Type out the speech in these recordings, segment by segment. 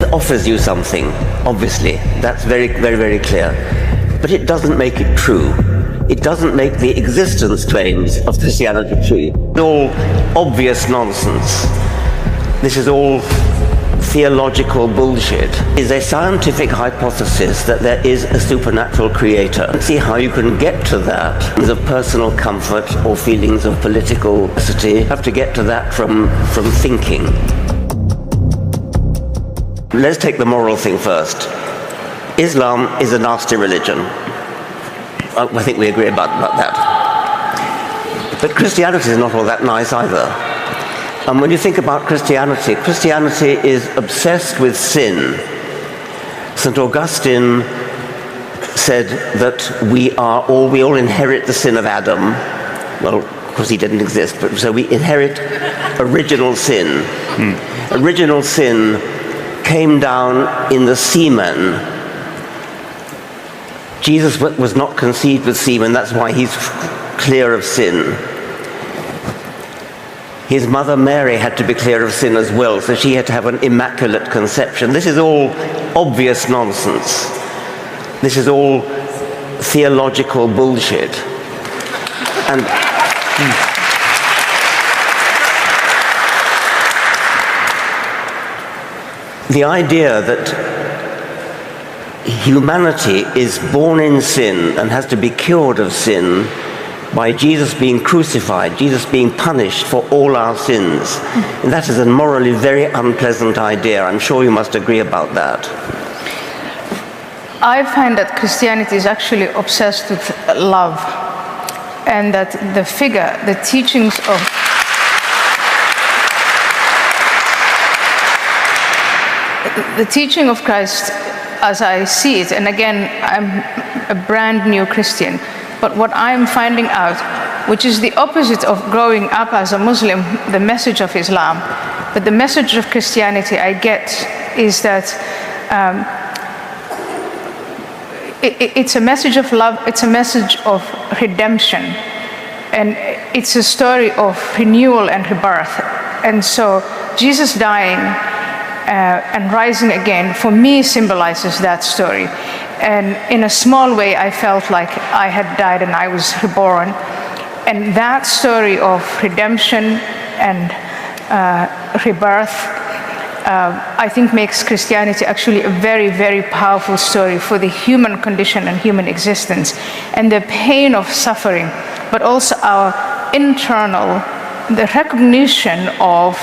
It offers you something, obviously. That's very, very, very clear. But it doesn't make it true. It doesn't make the existence claims of Christianity true. It's all obvious nonsense. This is all theological bullshit. It's a scientific hypothesis that there is a supernatural creator. See how you can get to that of personal comfort or feelings of political necessity. You have to get to that from thinking. Let's take the moral thing first. Islam is a nasty religion. I think we agree about that. But Christianity is not all that nice either. And when you think about Christianity, Christianity is obsessed with sin. St. Augustine said that we all inherit the sin of Adam. Well, of course he didn't exist, but so we inherit original sin. Original sin came down in the semen. Jesus was not conceived with semen, that's why he's clear of sin. His mother Mary had to be clear of sin as well, so she had to have an immaculate conception. This is all obvious nonsense. This is all theological bullshit. And the idea that humanity is born in sin and has to be cured of sin by Jesus being crucified, Jesus being punished for all our sins. And that is a morally very unpleasant idea. I'm sure you must agree about that. I find that Christianity is actually obsessed with love, and that the teachings of the teaching of Christ, as I see it, and again, I'm a brand new Christian, but what I'm finding out, which is the opposite of growing up as a Muslim, the message of Islam, but the message of Christianity I get is that it's a message of love, it's a message of redemption, and it's a story of renewal and rebirth. And so Jesus dying and rising again, for me, symbolizes that story. And in a small way, I felt like I had died and I was reborn. And that story of redemption and rebirth, I think makes Christianity actually a very, very powerful story for the human condition and human existence, and the pain of suffering, but also our internal, the recognition of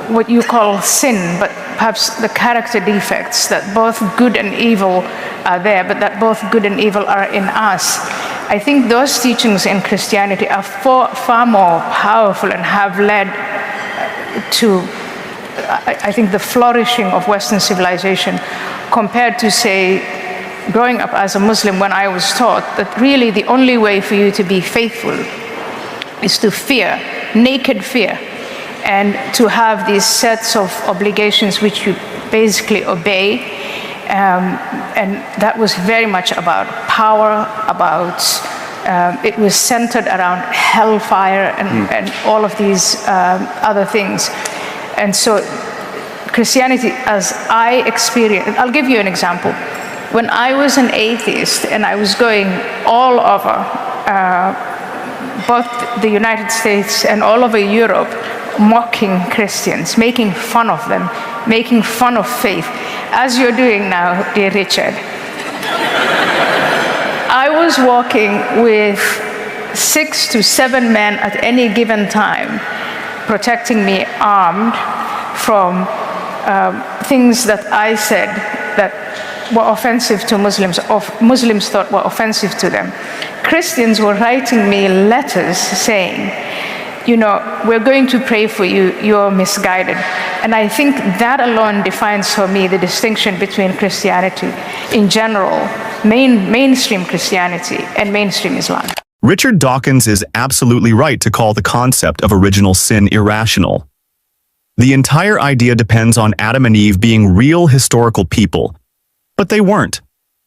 what you call sin, but perhaps the character defects, that both good and evil are there, but that both good and evil are in us. I think those teachings in Christianity are far more powerful and have led to, I think, the flourishing of Western civilization, compared to, say, growing up as a Muslim, when I was taught that really the only way for you to be faithful is to fear, naked fear, and to have these sets of obligations which you basically obey. And that was very much about power, it was centered around hellfire and all of these other things. And so Christianity, as I experience, I'll give you an example. When I was an atheist and I was going all over both the United States and all over Europe, mocking Christians, making fun of them, making fun of faith, as you're doing now, dear Richard. I was walking with 6 to 7 men at any given time, protecting me, armed, from things that I said that were offensive to Muslims, or Muslims thought were offensive to them. Christians were writing me letters saying, you know, we're going to pray for you, you're misguided. And I think that alone defines for me the distinction between Christianity in general, mainstream Christianity, and mainstream Islam. Richard Dawkins is absolutely right to call the concept of original sin irrational. The entire idea depends on Adam and Eve being real historical people. But they weren't.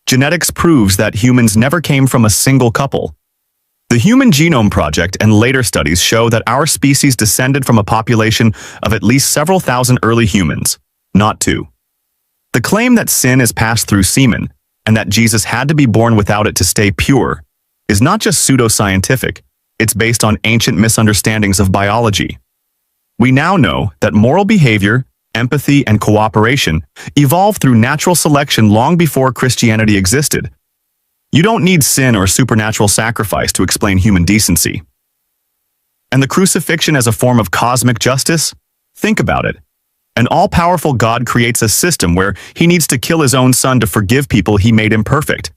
Genetics proves that humans never came from a single couple. The Human Genome Project and later studies show that our species descended from a population of at least several thousand early humans. not to. The claim that sin is passed through semen and that Jesus had to be born without it to stay pure is not just pseudoscientific, it's based on ancient misunderstandings of biology. We now know that moral behavior, empathy, and cooperation evolved through natural selection long before Christianity existed. You don't need sin or supernatural sacrifice to explain human decency. And the crucifixion as a form of cosmic justice? Think about it. An all-powerful God creates a system where he needs to kill his own son to forgive people he made imperfect.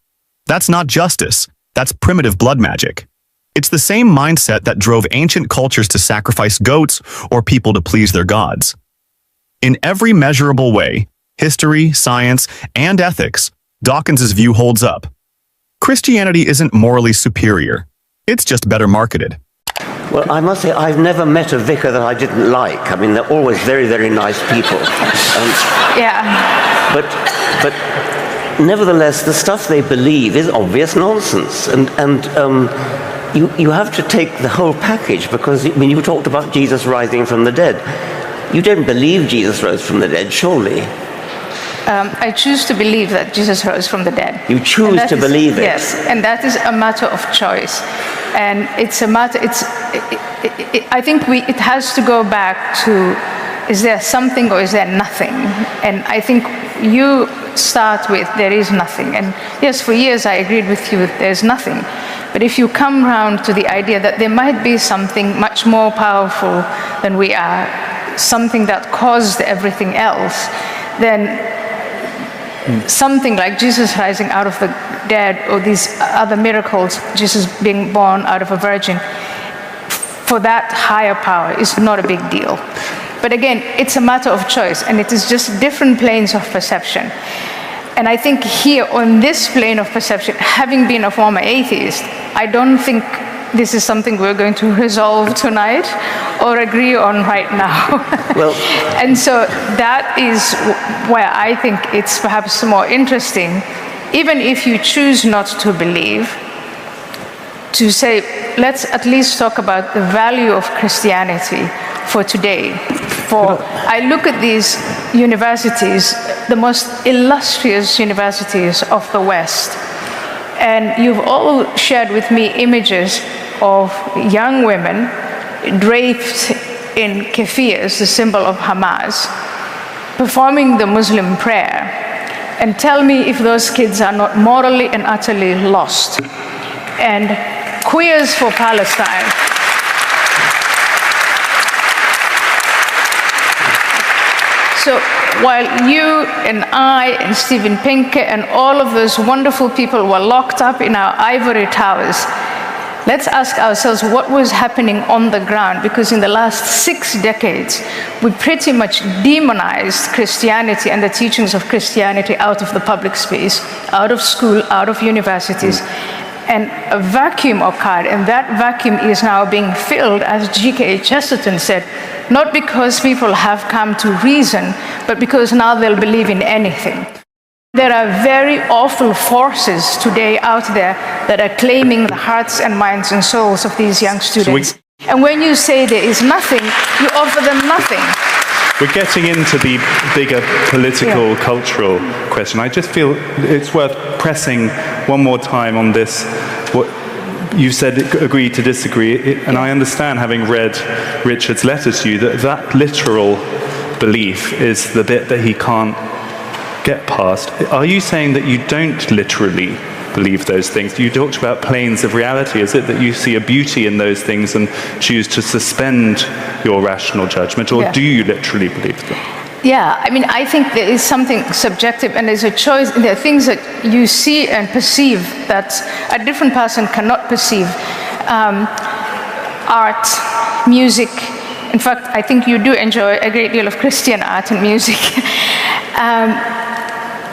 That's not justice. That's primitive blood magic. It's the same mindset that drove ancient cultures to sacrifice goats or people to please their gods. In every measurable way, history, science, and ethics, Dawkins's view holds up. Christianity isn't morally superior. It's just better marketed. Well, I must say, I've never met a vicar that I didn't like. I mean, they're always very, very nice people. Yeah. But nevertheless, the stuff they believe is obvious nonsense. And you have to take the whole package, because when you talked about Jesus rising from the dead, you don't believe Jesus rose from the dead, surely? I choose to believe that Jesus rose from the dead. You choose to believe it? Yes, and that is a matter of choice. And it's a matter, I think it has to go back to, is there something or is there nothing? And I think you start with, there is nothing. And yes, for years I agreed with you, there's nothing. But if you come round to the idea that there might be something much more powerful than we are, something that caused everything else, then something like Jesus rising out of the dead, or these other miracles, Jesus being born out of a virgin, for that higher power is not a big deal. But again, it's a matter of choice, and it is just different planes of perception. And I think here, on this plane of perception, having been a former atheist, I don't think this is something we're going to resolve tonight or agree on right now. Well, and so that is where I think it's perhaps more interesting, even if you choose not to believe, to say, let's at least talk about the value of Christianity for today. For I look at these universities, the most illustrious universities of the West, and you've all shared with me images of young women draped in kefirs, the symbol of Hamas, performing the Muslim prayer. And tell me if those kids are not morally and utterly lost. And Queers for Palestine. So while you and I and Steven Pinker and all of those wonderful people were locked up in our ivory towers, let's ask ourselves what was happening on the ground, because in the last 6 decades, we pretty much demonized Christianity and the teachings of Christianity out of the public space, out of school, out of universities. And a vacuum occurred, and that vacuum is now being filled, as G.K. Chesterton said, not because people have come to reason, but because now they'll believe in anything. There are very awful forces today out there that are claiming the hearts and minds and souls of these young students. And when you say there is nothing, you offer them nothing. We're getting into the bigger political, cultural question. I just feel it's worth pressing one more time on this. What you said, agree to disagree, and I understand, having read Richard's letter to you, that literal belief is the bit that he can't get past. Are you saying that you don't literally believe those things? You talked about planes of reality. Is it that you see a beauty in those things and choose to suspend your rational judgment, or do you literally believe them? Yeah, I mean, I think there is something subjective, and there's a choice. There are things that you see and perceive that a different person cannot perceive. Art, music. In fact, I think you do enjoy a great deal of Christian art and music.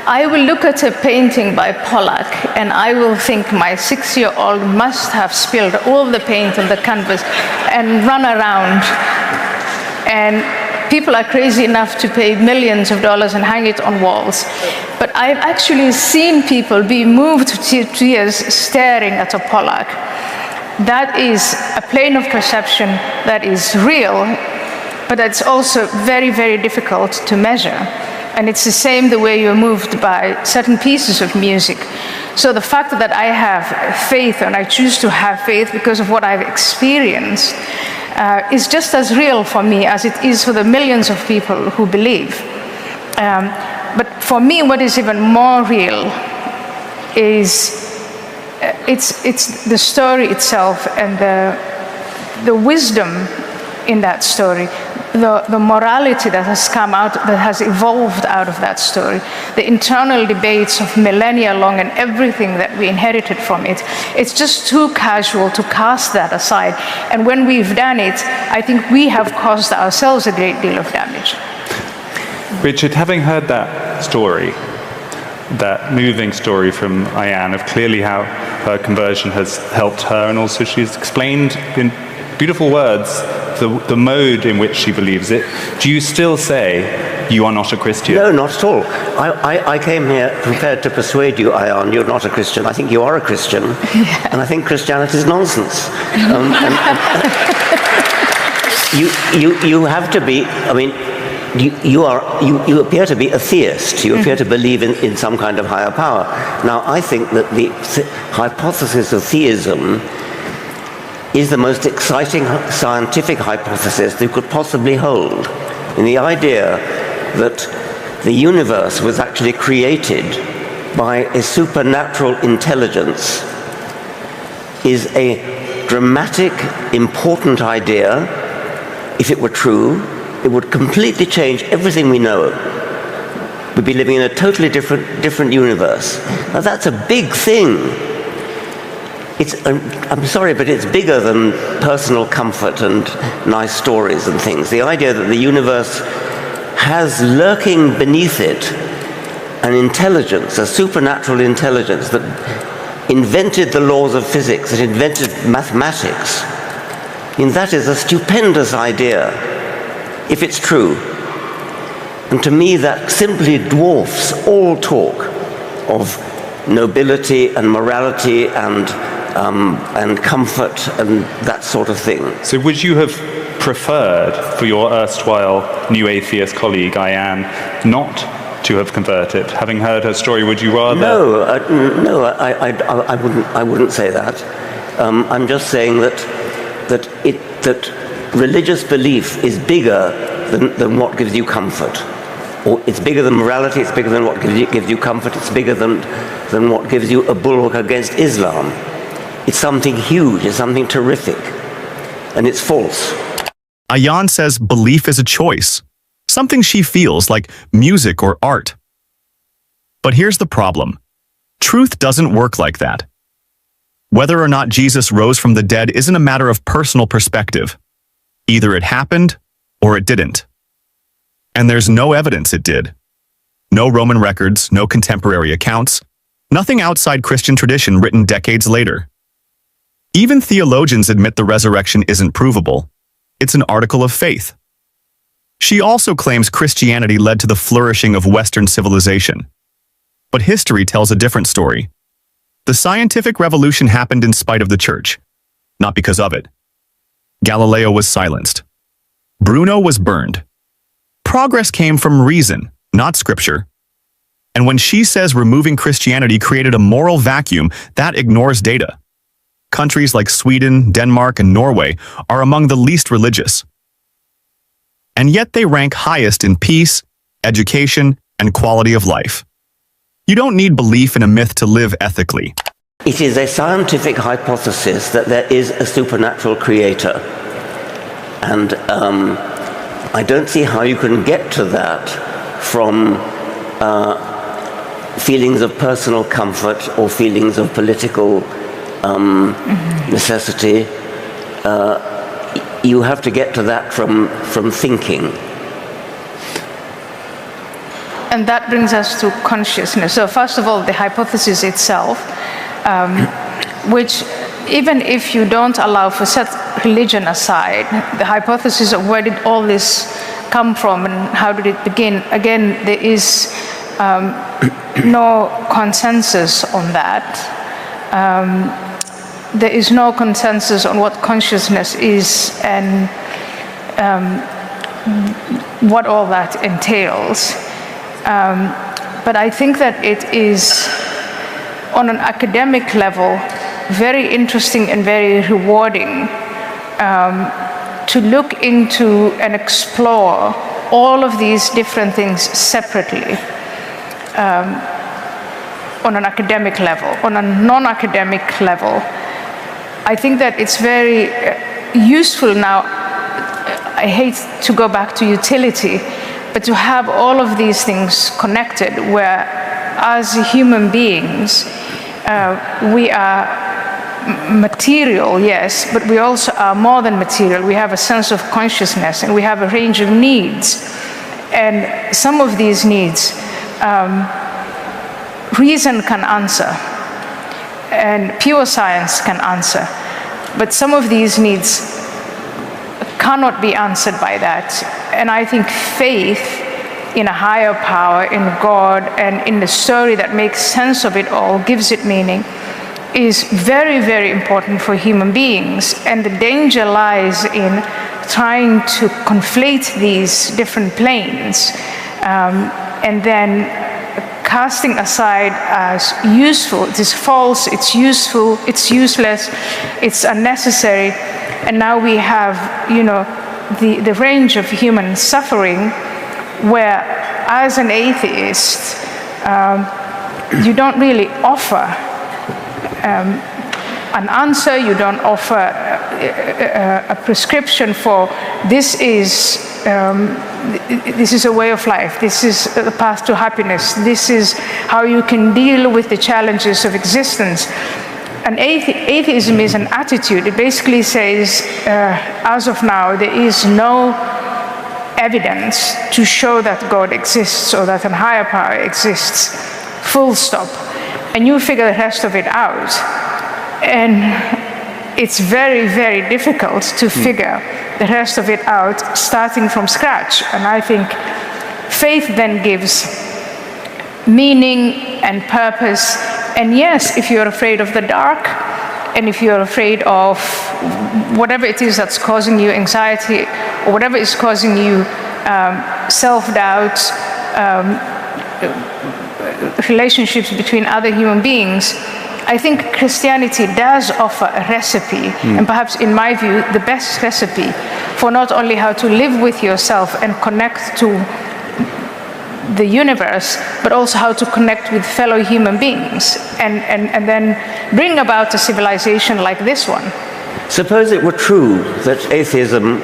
I will look at a painting by Pollock, and I will think my 6-year-old must have spilled all the paint on the canvas and run around. And people are crazy enough to pay millions of dollars and hang it on walls. But I've actually seen people be moved to tears staring at a Pollock. That is a plane of perception that is real, but it's also very, very difficult to measure. And it's the same the way you're moved by certain pieces of music. So the fact that I have faith, and I choose to have faith because of what I've experienced, is just as real for me as it is for the millions of people who believe. But for me, what is even more real is it's the story itself and the wisdom in that story, the morality that has come out, that has evolved out of that story, the internal debates of millennia long and everything that we inherited from it. It's just too casual to cast that aside. And when we've done it, I think we have caused ourselves a great deal of damage. Richard, having heard that story, that moving story from Ayaan of clearly how her conversion has helped her, and also she's explained in beautiful words the mode in which she believes it, do you still say you are not a Christian? No, not at all. I came here prepared to persuade you, Ayaan, you're not a Christian. I think you are a Christian, and I think Christianity is nonsense. You have to be, I mean, you appear to be a theist. You appear to believe in some kind of higher power. Now, I think that the hypothesis of theism is the most exciting scientific hypothesis that you could possibly hold. And the idea that the universe was actually created by a supernatural intelligence is a dramatic, important idea. If it were true, it would completely change everything we know. We'd be living in a totally different universe. Now that's a big thing. I'm sorry, but it's bigger than personal comfort and nice stories and things. The idea that the universe has lurking beneath it an intelligence, a supernatural intelligence that invented the laws of physics, that invented mathematics. I mean, that is a stupendous idea, if it's true. And to me, that simply dwarfs all talk of nobility and morality and comfort and that sort of thing. So would you have preferred for your erstwhile new atheist colleague, Ayaan, not to have converted? Having heard her story, would you rather... No, I wouldn't say that. I'm just saying that religious belief is bigger than what gives you comfort. Or it's bigger than morality, it's bigger than what gives you comfort, it's bigger than what gives you a bulwark against Islam. It's something huge, it's something terrific, and it's false. Ayaan says belief is a choice, something she feels, like music or art. But here's the problem. Truth doesn't work like that. Whether or not Jesus rose from the dead isn't a matter of personal perspective. Either it happened, or it didn't. And there's no evidence it did. No Roman records, no contemporary accounts, nothing outside Christian tradition written decades later. Even theologians admit the resurrection isn't provable. It's an article of faith. She also claims Christianity led to the flourishing of Western civilization. But history tells a different story. The scientific revolution happened in spite of the church, not because of it. Galileo was silenced. Bruno was burned. Progress came from reason, not scripture. And when she says removing Christianity created a moral vacuum, that ignores data. Countries like Sweden, Denmark, and Norway are among the least religious. And yet they rank highest in peace, education, and quality of life. You don't need belief in a myth to live ethically. It is a scientific hypothesis that there is a supernatural creator. And I don't see how you can get to that from feelings of personal comfort or feelings of political necessity. You have to get to that from thinking. And that brings us to consciousness. So first of all, the hypothesis itself, which even if you don't allow for set religion aside, the hypothesis of where did all this come from and how did it begin, again, there is no consensus on that. There is no consensus on what consciousness is and what all that entails. But I think that it is, on an academic level, very interesting and very rewarding to look into and explore all of these different things separately on an academic level. On a non-academic level, I think that it's very useful now. I hate to go back to utility, but to have all of these things connected, where as human beings, we are material, yes, but we also are more than material. We have a sense of consciousness, and we have a range of needs. And some of these needs, reason can answer, and pure science can answer. But some of these needs cannot be answered by that. And I think faith in a higher power, in God, and in the story that makes sense of it all, gives it meaning, is very, very important for human beings. And the danger lies in trying to conflate these different planes and then casting aside as useful. It is false, it's useful, it's useless, it's unnecessary. And now we have, the range of human suffering, where as an atheist, you don't really offer an answer, you don't offer a prescription for this is a way of life, this is the path to happiness, this is how you can deal with the challenges of existence. And atheism is an attitude. It basically says, as of now, there is no evidence to show that God exists or that a higher power exists, full stop. And you figure the rest of it out. And it's very, very difficult to figure the rest of it out starting from scratch. And I think faith then gives meaning and purpose. And yes, if you're afraid of the dark, and if you're afraid of whatever it is that's causing you anxiety, or whatever is causing you self-doubt, relationships between other human beings, I think Christianity does offer a recipe, and perhaps in my view, the best recipe for not only how to live with yourself and connect to the universe, but also how to connect with fellow human beings and then bring about a civilization like this one. Suppose it were true that atheism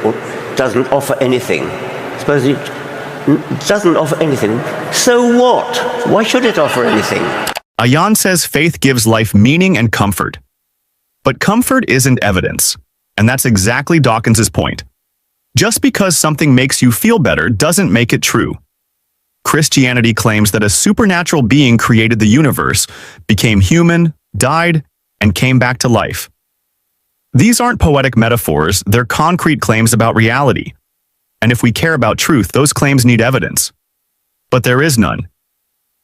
doesn't offer anything. Suppose it doesn't offer anything. So what? Why should it offer anything? Ayaan says faith gives life meaning and comfort. But comfort isn't evidence. And that's exactly Dawkins' point. Just because something makes you feel better doesn't make it true. Christianity claims that a supernatural being created the universe, became human, died, and came back to life. These aren't poetic metaphors, they're concrete claims about reality. And if we care about truth, those claims need evidence. But there is none.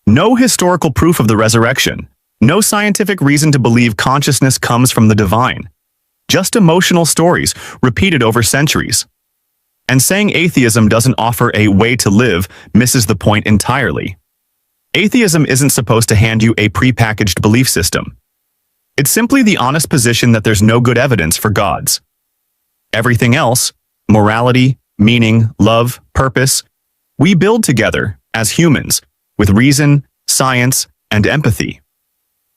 No historical proof of the resurrection, no scientific reason to believe consciousness comes from the divine. Just emotional stories, repeated over centuries. And saying atheism doesn't offer a way to live misses the point entirely. Atheism isn't supposed to hand you a prepackaged belief system. It's simply the honest position that there's no good evidence for gods. Everything else, morality, meaning, love, purpose, we build together, as humans, with reason, science, and empathy.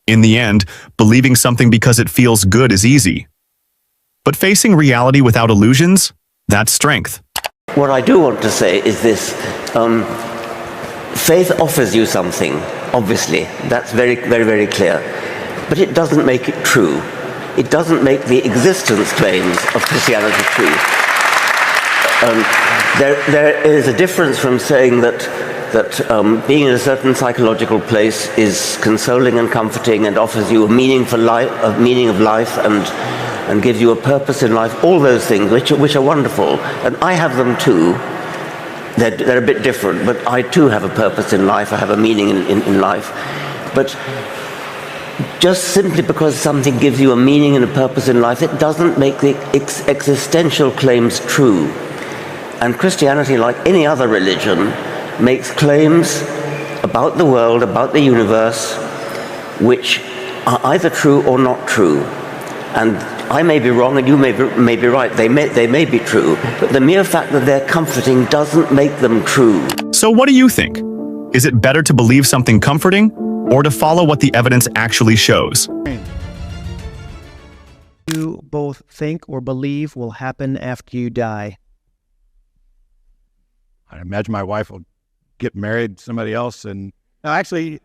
In the end, believing something because it feels good is easy. But facing reality without illusions? That's strength. What I do want to say is this. Faith offers you something, obviously. That's very, very, very clear. But it doesn't make it true. It doesn't make the existence claims of Christianity true. There is a difference from saying that being in a certain psychological place is consoling and comforting and offers you a meaning of life and gives you a purpose in life, all those things which are wonderful. And I have them too. They're a bit different, but I too have a purpose in life, I have a meaning in life. But just simply because something gives you a meaning and a purpose in life, it doesn't make the existential claims true. And Christianity, like any other religion, makes claims about the world, about the universe, which are either true or not true. And I may be wrong and you may be right. They may be true, but the mere fact that they're comforting doesn't make them true. So what do you think? Is it better to believe something comforting or to follow what the evidence actually shows? You both think or believe will happen after you die? I imagine my wife will get married to somebody else, and actually,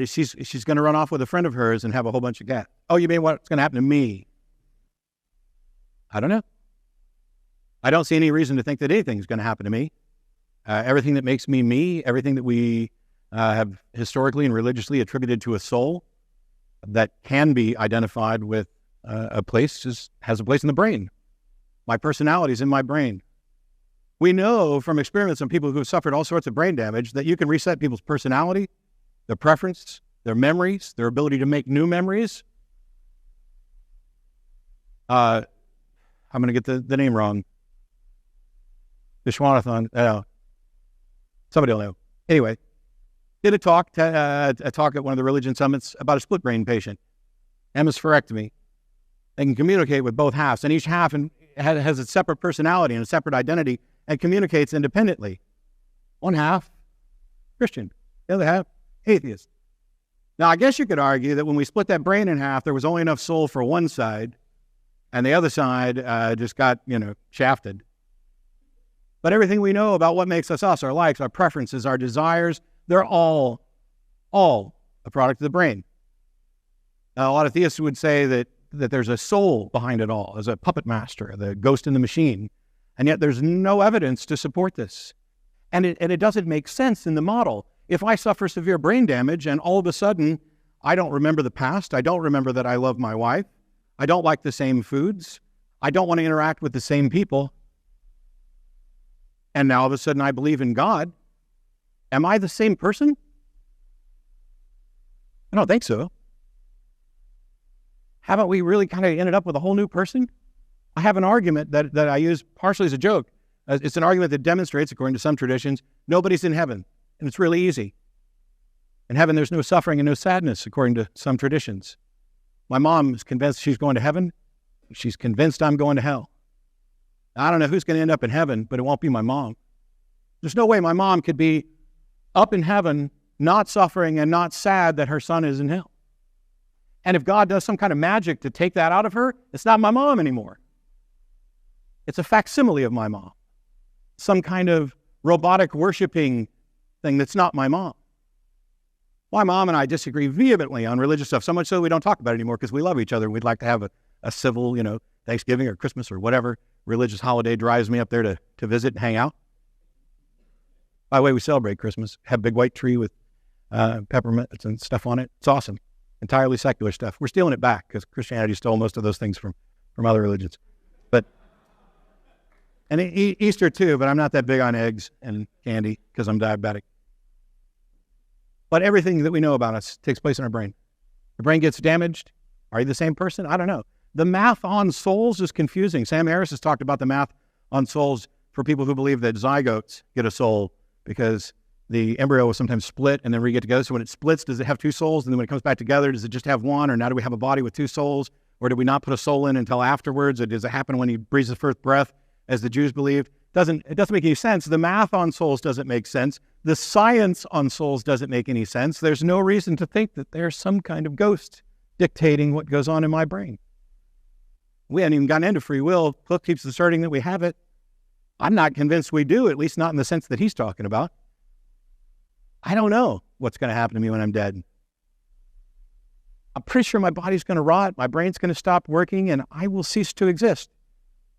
she's going to run off with a friend of hers and have a whole bunch of cats. Oh, you mean what's going to happen to me? I don't know. I don't see any reason to think that anything's going to happen to me. Everything that makes me me, everything that we have historically and religiously attributed to a soul that can be identified with a place, just has a place in the brain. My personality is in my brain. We know from experiments on people who have suffered all sorts of brain damage that you can reset people's personality, their preference, their memories, their ability to make new memories. I'm going to get the name wrong. Vishwanathan. Somebody will know. Anyway, did a talk at one of the religion summits about a split brain patient, hemispherectomy. They can communicate with both halves, and each half has a separate personality and a separate identity and communicates independently. One half, Christian. The other half, atheist. Now, I guess you could argue that when we split that brain in half, there was only enough soul for one side, and the other side just got, shafted. But everything we know about what makes us us, our likes, our preferences, our desires, they're all a product of the brain. Now, a lot of theists would say that there's a soul behind it all, as a puppet master, the ghost in the machine. And yet there's no evidence to support this. And it doesn't make sense in the model. If I suffer severe brain damage and all of a sudden I don't remember the past, I don't remember that I love my wife, I don't like the same foods, I don't want to interact with the same people, and now all of a sudden I believe in God, am I the same person? I don't think so. Haven't we really kind of ended up with a whole new person? I have an argument that I use partially as a joke. It's an argument that demonstrates, according to some traditions, nobody's in heaven, and it's really easy. In heaven, there's no suffering and no sadness, according to some traditions. My mom is convinced she's going to heaven. She's convinced I'm going to hell. I don't know who's going to end up in heaven, but it won't be my mom. There's no way my mom could be up in heaven, not suffering and not sad that her son is in hell. And if God does some kind of magic to take that out of her, it's not my mom anymore. It's a facsimile of my mom. Some kind of robotic worshiping thing that's not my mom. My mom and I disagree vehemently on religious stuff, so much so we don't talk about it anymore because we love each other. We'd like to have a civil, Thanksgiving or Christmas or whatever religious holiday drives me up there to visit and hang out. By the way, we celebrate Christmas, have a big white tree with peppermints and stuff on it. It's awesome. Entirely secular stuff. We're stealing it back because Christianity stole most of those things from other religions. And Easter too, but I'm not that big on eggs and candy because I'm diabetic. But everything that we know about us takes place in our brain. The brain gets damaged. Are you the same person? I don't know. The math on souls is confusing. Sam Harris has talked about the math on souls for people who believe that zygotes get a soul because the embryo will sometimes split and then we get together. So when it splits, does it have two souls? And then when it comes back together, does it just have one? Or now do we have a body with two souls? Or did we not put a soul in until afterwards? Or does it happen when he breathes his first breath, as the Jews believed? It doesn't make any sense. The math on souls doesn't make sense. The science on souls doesn't make any sense. There's no reason to think that there's some kind of ghost dictating what goes on in my brain. We haven't even gotten into free will. Cliff keeps asserting that we have it. I'm not convinced we do, at least not in the sense that he's talking about. I don't know what's going to happen to me when I'm dead. I'm pretty sure my body's going to rot, my brain's going to stop working, and I will cease to exist.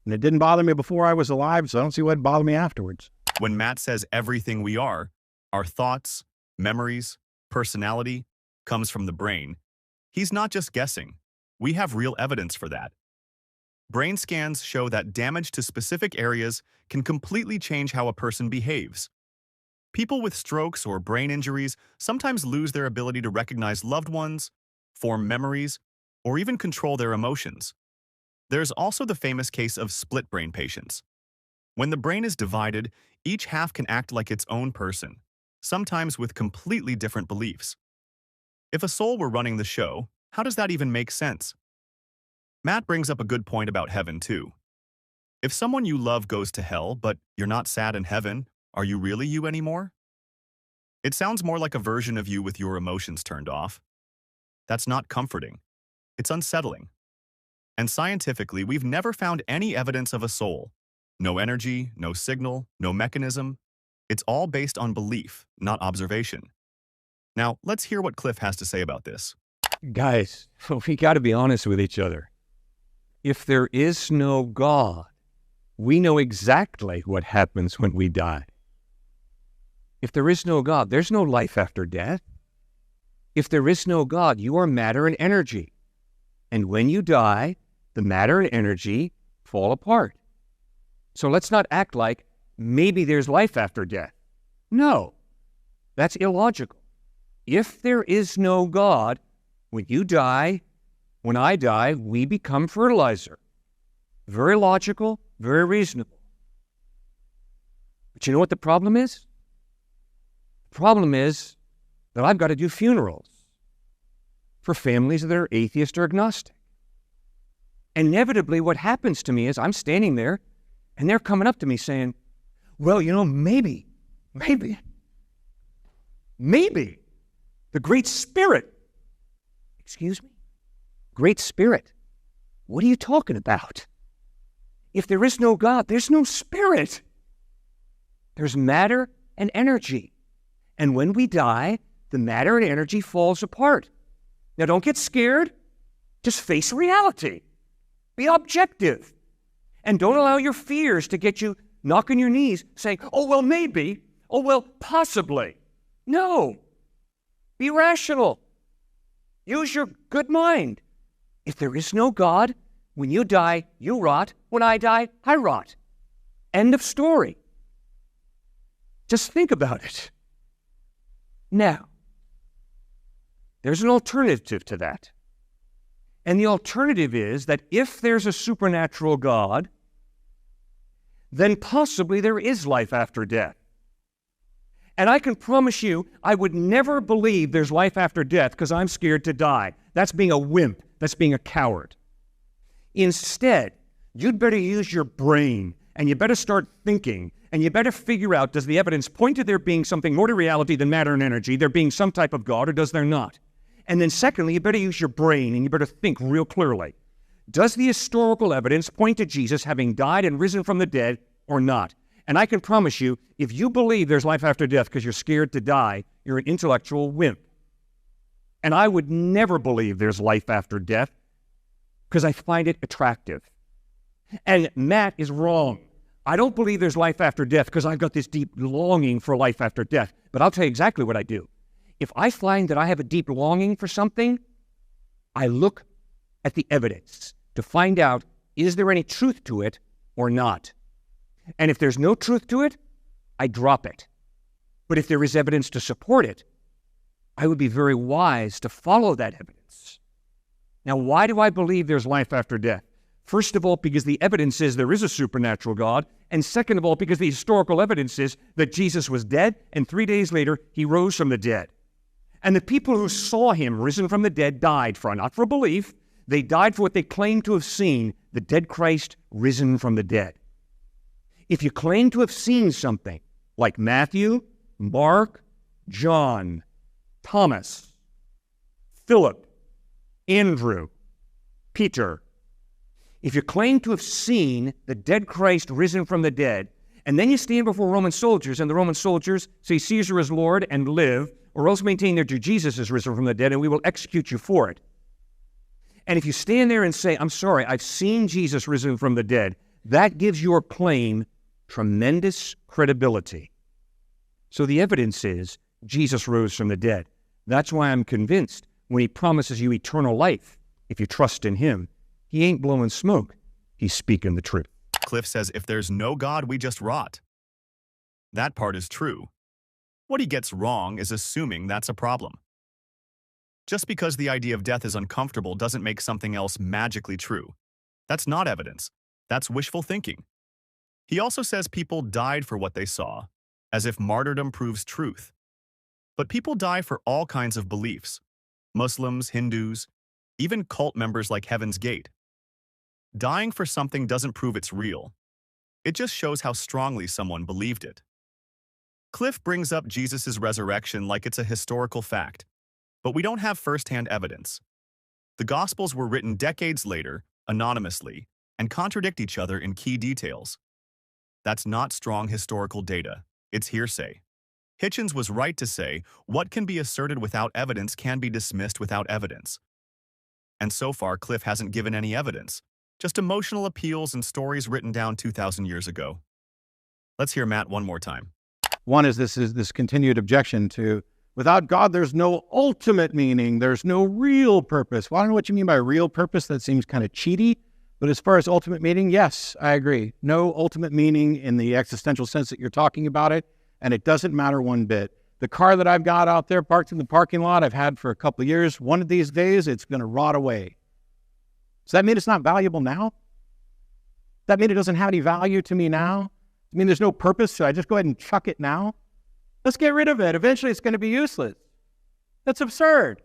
And it didn't bother me before I was alive, so I don't see what'd bother me afterwards. When Matt says everything we are, our thoughts, memories, personality, comes from the brain, he's not just guessing. We have real evidence for that. Brain scans show that damage to specific areas can completely change how a person behaves. People with strokes or brain injuries sometimes lose their ability to recognize loved ones, form memories, or even control their emotions. There's also the famous case of split brain patients. When the brain is divided, each half can act like its own person, sometimes with completely different beliefs. If a soul were running the show, how does that even make sense? Matt brings up a good point about heaven, too. If someone you love goes to hell, but you're not sad in heaven, are you really you anymore? It sounds more like a version of you with your emotions turned off. That's not comforting. It's unsettling. And scientifically, we've never found any evidence of a soul. No energy, no signal, no mechanism. It's all based on belief, not observation. Now, let's hear what Cliff has to say about this. Guys, we got to be honest with each other. If there is no God, we know exactly what happens when we die. If there is no God, there's no life after death. If there is no God, you are matter and energy. And when you die, the matter and energy fall apart. So let's not act like maybe there's life after death. No, that's illogical. If there is no God, when you die, when I die, we become fertilizer. Very logical, very reasonable. But you know what the problem is? The problem is that I've got to do funerals for families that are atheist or agnostic. Inevitably, what happens to me is I'm standing there and they're coming up to me saying, well, you know, maybe, the Great Spirit. Excuse me? Great Spirit? What are you talking about? If there is no God, there's no spirit. There's matter and energy. And when we die, the matter and energy falls apart. Now, don't get scared. Just face reality. Be objective. And don't allow your fears to get you knocking your knees saying, oh, well, maybe. Oh, well, possibly. No. Be rational. Use your good mind. If there is no God, when you die, you rot. When I die, I rot. End of story. Just think about it. Now, there's an alternative to that. And the alternative is that if there's a supernatural God, then possibly there is life after death. And I can promise you, I would never believe there's life after death because I'm scared to die. That's being a wimp. That's being a coward. Instead, you'd better use your brain, and you better start thinking, and you better figure out, does the evidence point to there being something more to reality than matter and energy, there being some type of God, or does there not? And then secondly, you better use your brain, and you better think real clearly. Does the historical evidence point to Jesus having died and risen from the dead or not? And I can promise you, if you believe there's life after death because you're scared to die, you're an intellectual wimp. And I would never believe there's life after death because I find it attractive. And Matt is wrong. I don't believe there's life after death because I've got this deep longing for life after death. But I'll tell you exactly what I do. If I find that I have a deep longing for something, I look at the evidence to find out, is there any truth to it or not? And if there's no truth to it, I drop it. But if there is evidence to support it, I would be very wise to follow that evidence. Now, why do I believe there's life after death? First of all, because the evidence is there is a supernatural God. And second of all, because the historical evidence is that Jesus was dead, and 3 days later, he rose from the dead. And the people who saw him risen from the dead died not for belief. They died for what they claimed to have seen, the dead Christ risen from the dead. If you claim to have seen something like Matthew, Mark, John, Thomas, Philip, Andrew, Peter, if you claim to have seen the dead Christ risen from the dead, and then you stand before Roman soldiers, and the Roman soldiers say Caesar is Lord and live, or else maintain that Jesus is risen from the dead, and we will execute you for it. And if you stand there and say, I'm sorry, I've seen Jesus risen from the dead, that gives your claim tremendous credibility. So the evidence is Jesus rose from the dead. That's why I'm convinced when he promises you eternal life, if you trust in him, he ain't blowing smoke. He's speaking the truth. Cliff says if there's no God, we just rot. That part is true. What he gets wrong is assuming that's a problem. Just because the idea of death is uncomfortable doesn't make something else magically true. That's not evidence. That's wishful thinking. He also says people died for what they saw, as if martyrdom proves truth. But people die for all kinds of beliefs. Muslims, Hindus, even cult members like Heaven's Gate. Dying for something doesn't prove it's real. It just shows how strongly someone believed it. Cliff brings up Jesus' resurrection like it's a historical fact, but we don't have first-hand evidence. The Gospels were written decades later, anonymously, and contradict each other in key details. That's not strong historical data. It's hearsay. Hitchens was right to say, what can be asserted without evidence can be dismissed without evidence. And so far, Cliff hasn't given any evidence, just emotional appeals and stories written down 2,000 years ago. Let's hear Matt one more time. One is this continued objection to, without God, there's no ultimate meaning, there's no real purpose. Well, I don't know what you mean by real purpose. That seems kind of cheaty. But as far as ultimate meaning, yes, I agree. No ultimate meaning in the existential sense that you're talking about it, and it doesn't matter one bit. The car that I've got out there parked in the parking lot I've had for a couple of years, one of these days it's going to rot away. Does that mean it's not valuable now? Does that mean it doesn't have any value to me now? Does it mean there's no purpose? Should I just go ahead and chuck it now? Let's get rid of it. Eventually it's going to be useless. That's absurd.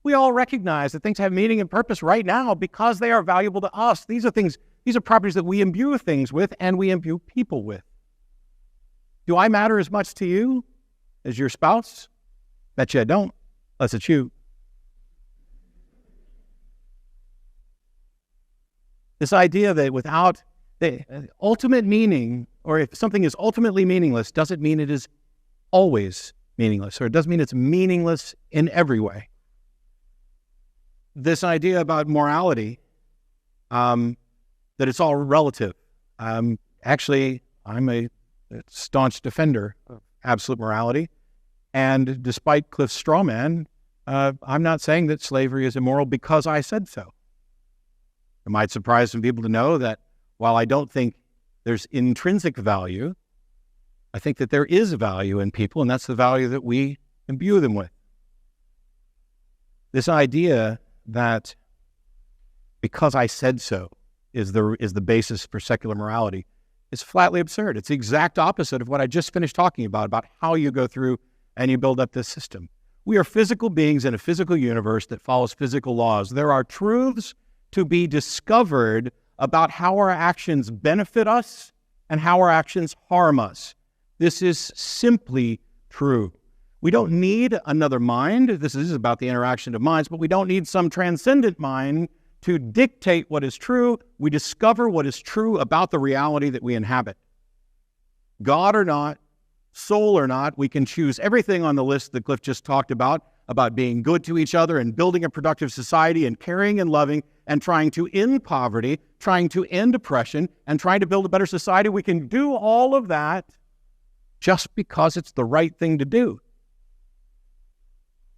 We all recognize that things have meaning and purpose right now because they are valuable to us. These are properties that we imbue things with and we imbue people with. Do I matter as much to you as your spouse? Bet you I don't, unless it's you. This idea that without the ultimate meaning, or if something is ultimately meaningless, doesn't mean it is always meaningless, or it doesn't mean it's meaningless in every way. This idea about morality, that it's all relative. Actually, I'm a staunch defender of absolute morality. And despite Cliff's straw man, I'm not saying that slavery is immoral because I said so. It might surprise some people to know that while I don't think there's intrinsic value, I think that there is value in people, and that's the value that we imbue them with. This idea that because I said so is the basis for secular morality is flatly absurd. It's the exact opposite of what I just finished talking about how you go through and you build up this system. We are physical beings in a physical universe that follows physical laws. There are truths to be discovered about how our actions benefit us and how our actions harm us. This is simply true. We don't need another mind. This is about the interaction of minds, but we don't need some transcendent mind to dictate what is true. We discover what is true about the reality that we inhabit. God or not, soul or not, we can choose everything on the list that Cliff just talked about being good to each other and building a productive society and caring and loving and trying to end poverty, trying to end oppression, and trying to build a better society. We can do all of that just because it's the right thing to do.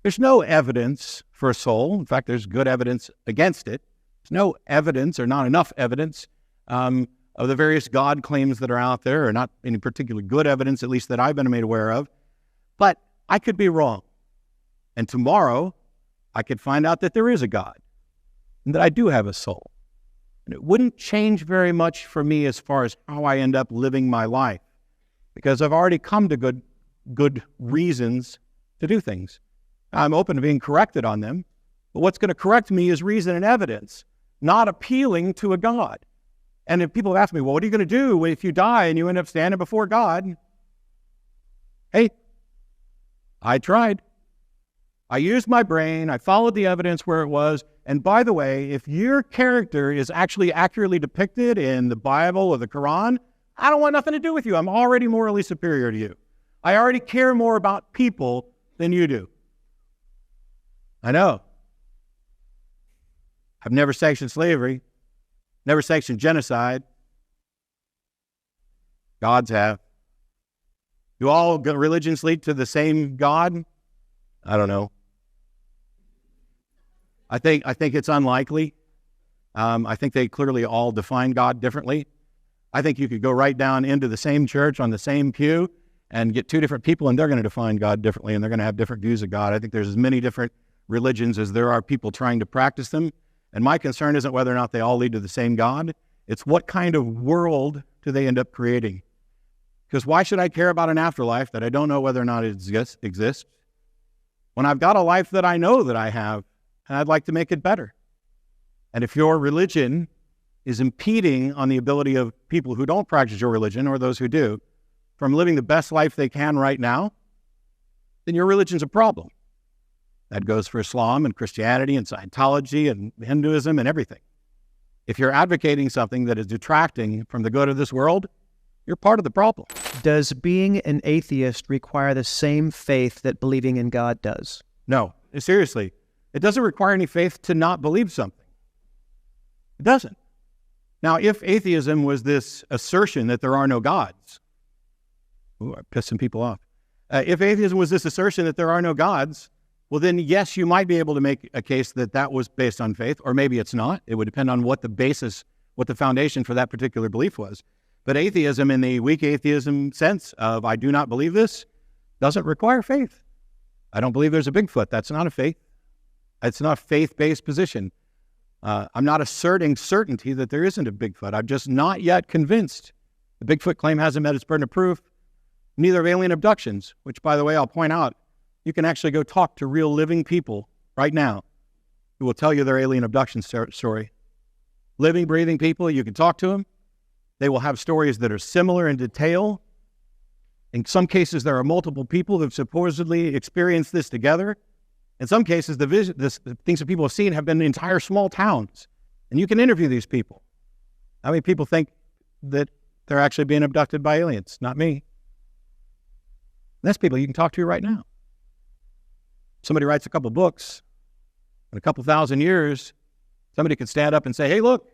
There's no evidence for a soul. In fact, there's good evidence against it. There's no evidence or not enough evidence of the various God claims that are out there, or not any particularly good evidence, at least that I've been made aware of. But I could be wrong. And tomorrow, I could find out that there is a God and that I do have a soul. And it wouldn't change very much for me as far as how I end up living my life, because I've already come to good reasons to do things. I'm open to being corrected on them, but what's going to correct me is reason and evidence, not appealing to a God. And if people ask me, well, what are you going to do if you die and you end up standing before God? Hey, I tried. I used my brain. I followed the evidence where it was. And by the way, if your character is actually accurately depicted in the Bible or the Quran, I don't want nothing to do with you. I'm already morally superior to you. I already care more about people than you do. I know. I've never sanctioned slavery, never sanctioned genocide. Gods have. Do all religions lead to the same God? I don't know. I think it's unlikely. I think they clearly all define God differently. I think you could go right down into the same church on the same pew and get two different people, and they're going to define God differently, and they're going to have different views of God. I think there's as many different religions as there are people trying to practice them. And my concern isn't whether or not they all lead to the same God. It's what kind of world do they end up creating. Because why should I care about an afterlife that I don't know whether or not it exists when I've got a life that I know that I have and I'd like to make it better? And if your religion is impeding on the ability of people who don't practice your religion or those who do from living the best life they can right now, then your religion's a problem. That goes for Islam and Christianity and Scientology and Hinduism and everything. If you're advocating something that is detracting from the good of this world, you're part of the problem. Does being an atheist require the same faith that believing in God does? No, seriously. It doesn't require any faith to not believe something. It doesn't. Now, if atheism was this assertion that there are no gods, ooh, I pissed some people off. If atheism was this assertion that there are no gods, well then, yes, you might be able to make a case that that was based on faith, or maybe it's not. It would depend on what the basis, what the foundation for that particular belief was. But atheism in the weak atheism sense of I do not believe this doesn't require faith. I don't believe there's a Bigfoot. That's not a faith. It's not a faith-based position. I'm not asserting certainty that there isn't a Bigfoot. I'm just not yet convinced. The Bigfoot claim hasn't met its burden of proof. Neither have alien abductions, which, by the way, I'll point out, you can actually go talk to real living people right now who will tell you their alien abduction story. Living, breathing people, you can talk to them. They will have stories that are similar in detail. In some cases, there are multiple people who have supposedly experienced this together. In some cases, the things that people have seen have been entire small towns. And you can interview these people. How many people think that they're actually being abducted by aliens? Not me. That's people you can talk to right now. Somebody writes a couple books, in a couple thousand years, somebody could stand up and say, hey, look,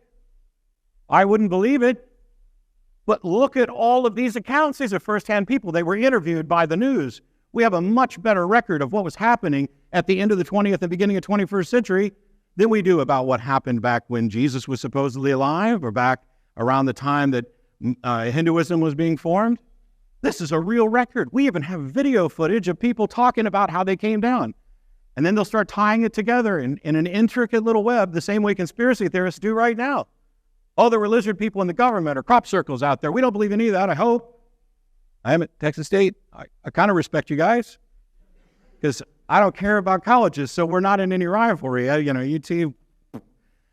I wouldn't believe it, but look at all of these accounts. These are firsthand people. They were interviewed by the news. We have a much better record of what was happening at the end of the 20th and beginning of 21st century than we do about what happened back when Jesus was supposedly alive or back around the time that Hinduism was being formed. This is a real record. We even have video footage of people talking about how they came down. And then they'll start tying it together in an intricate little web, the same way conspiracy theorists do right now. Oh, there were lizard people in the government or crop circles out there. We don't believe in any of that, I hope. I am at Texas State. I kind of respect you guys because I don't care about colleges, so we're not in any rivalry. You know,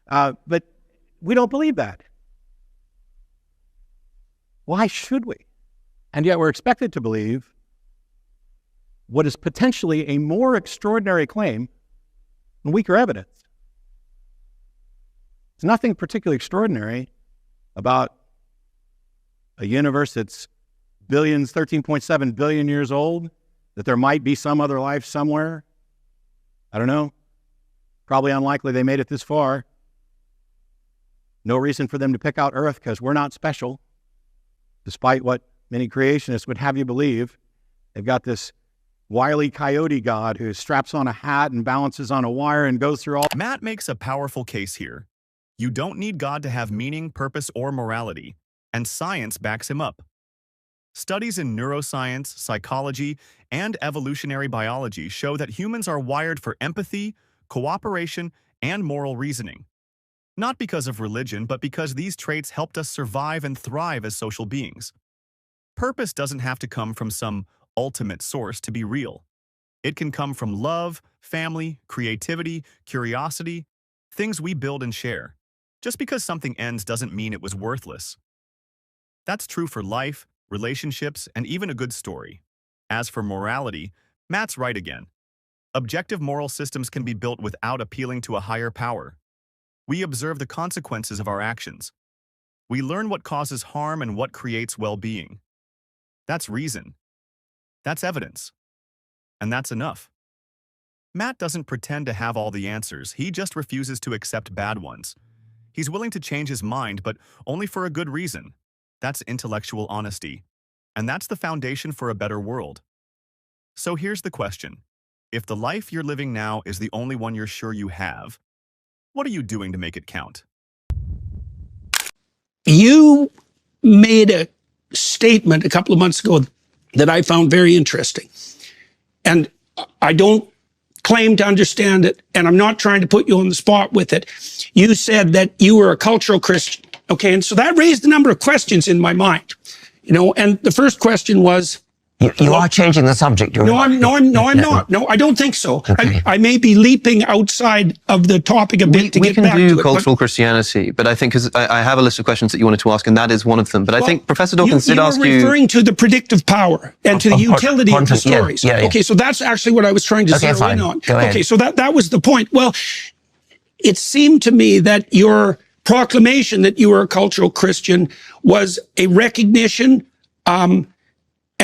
UT. But we don't believe that. Why should we? And yet we're expected to believe what is potentially a more extraordinary claim and weaker evidence. There's nothing particularly extraordinary about a universe that's billions, 13.7 billion years old, that there might be some other life somewhere. I don't know. Probably unlikely they made it this far. No reason for them to pick out Earth because we're not special, despite what many creationists would have you believe. They've got this wily coyote god who straps on a hat and balances on a wire and goes through all... Matt makes a powerful case here. You don't need God to have meaning, purpose, or morality, and science backs him up. Studies in neuroscience, psychology, and evolutionary biology show that humans are wired for empathy, cooperation, and moral reasoning. Not because of religion, but because these traits helped us survive and thrive as social beings. Purpose doesn't have to come from some ultimate source to be real. It can come from love, family, creativity, curiosity, things we build and share. Just because something ends doesn't mean it was worthless. That's true for life, relationships, and even a good story. As for morality, Matt's right again. Objective moral systems can be built without appealing to a higher power. We observe the consequences of our actions. We learn what causes harm and what creates well-being. That's reason. That's evidence. And that's enough. Matt doesn't pretend to have all the answers. He just refuses to accept bad ones. He's willing to change his mind, but only for a good reason. That's intellectual honesty. And that's the foundation for a better world. So here's the question. If the life you're living now is the only one you're sure you have, what are you doing to make it count? You made a statement a couple of months ago that I found very interesting. And I don't claim to understand it, and I'm not trying to put you on the spot with it. You said that you were a cultural Christian. Okay, and so that raised a number of questions in my mind. You know, and the first question was, you are changing the subject. I'm not. No, I don't think so. Okay. I may be leaping outside of the topic a bit to get back to it. We can do cultural Christianity, but I think, because I have a list of questions that you wanted to ask, and that is one of them. But I think Professor Dawkins did ask you... You were referring to the predictive power and to the utility of the stories. Yeah. Okay, so that's actually what I was trying to zero in on. Go ahead. Okay, so that was the point. Well, it seemed to me that your proclamation that you were a cultural Christian was a recognition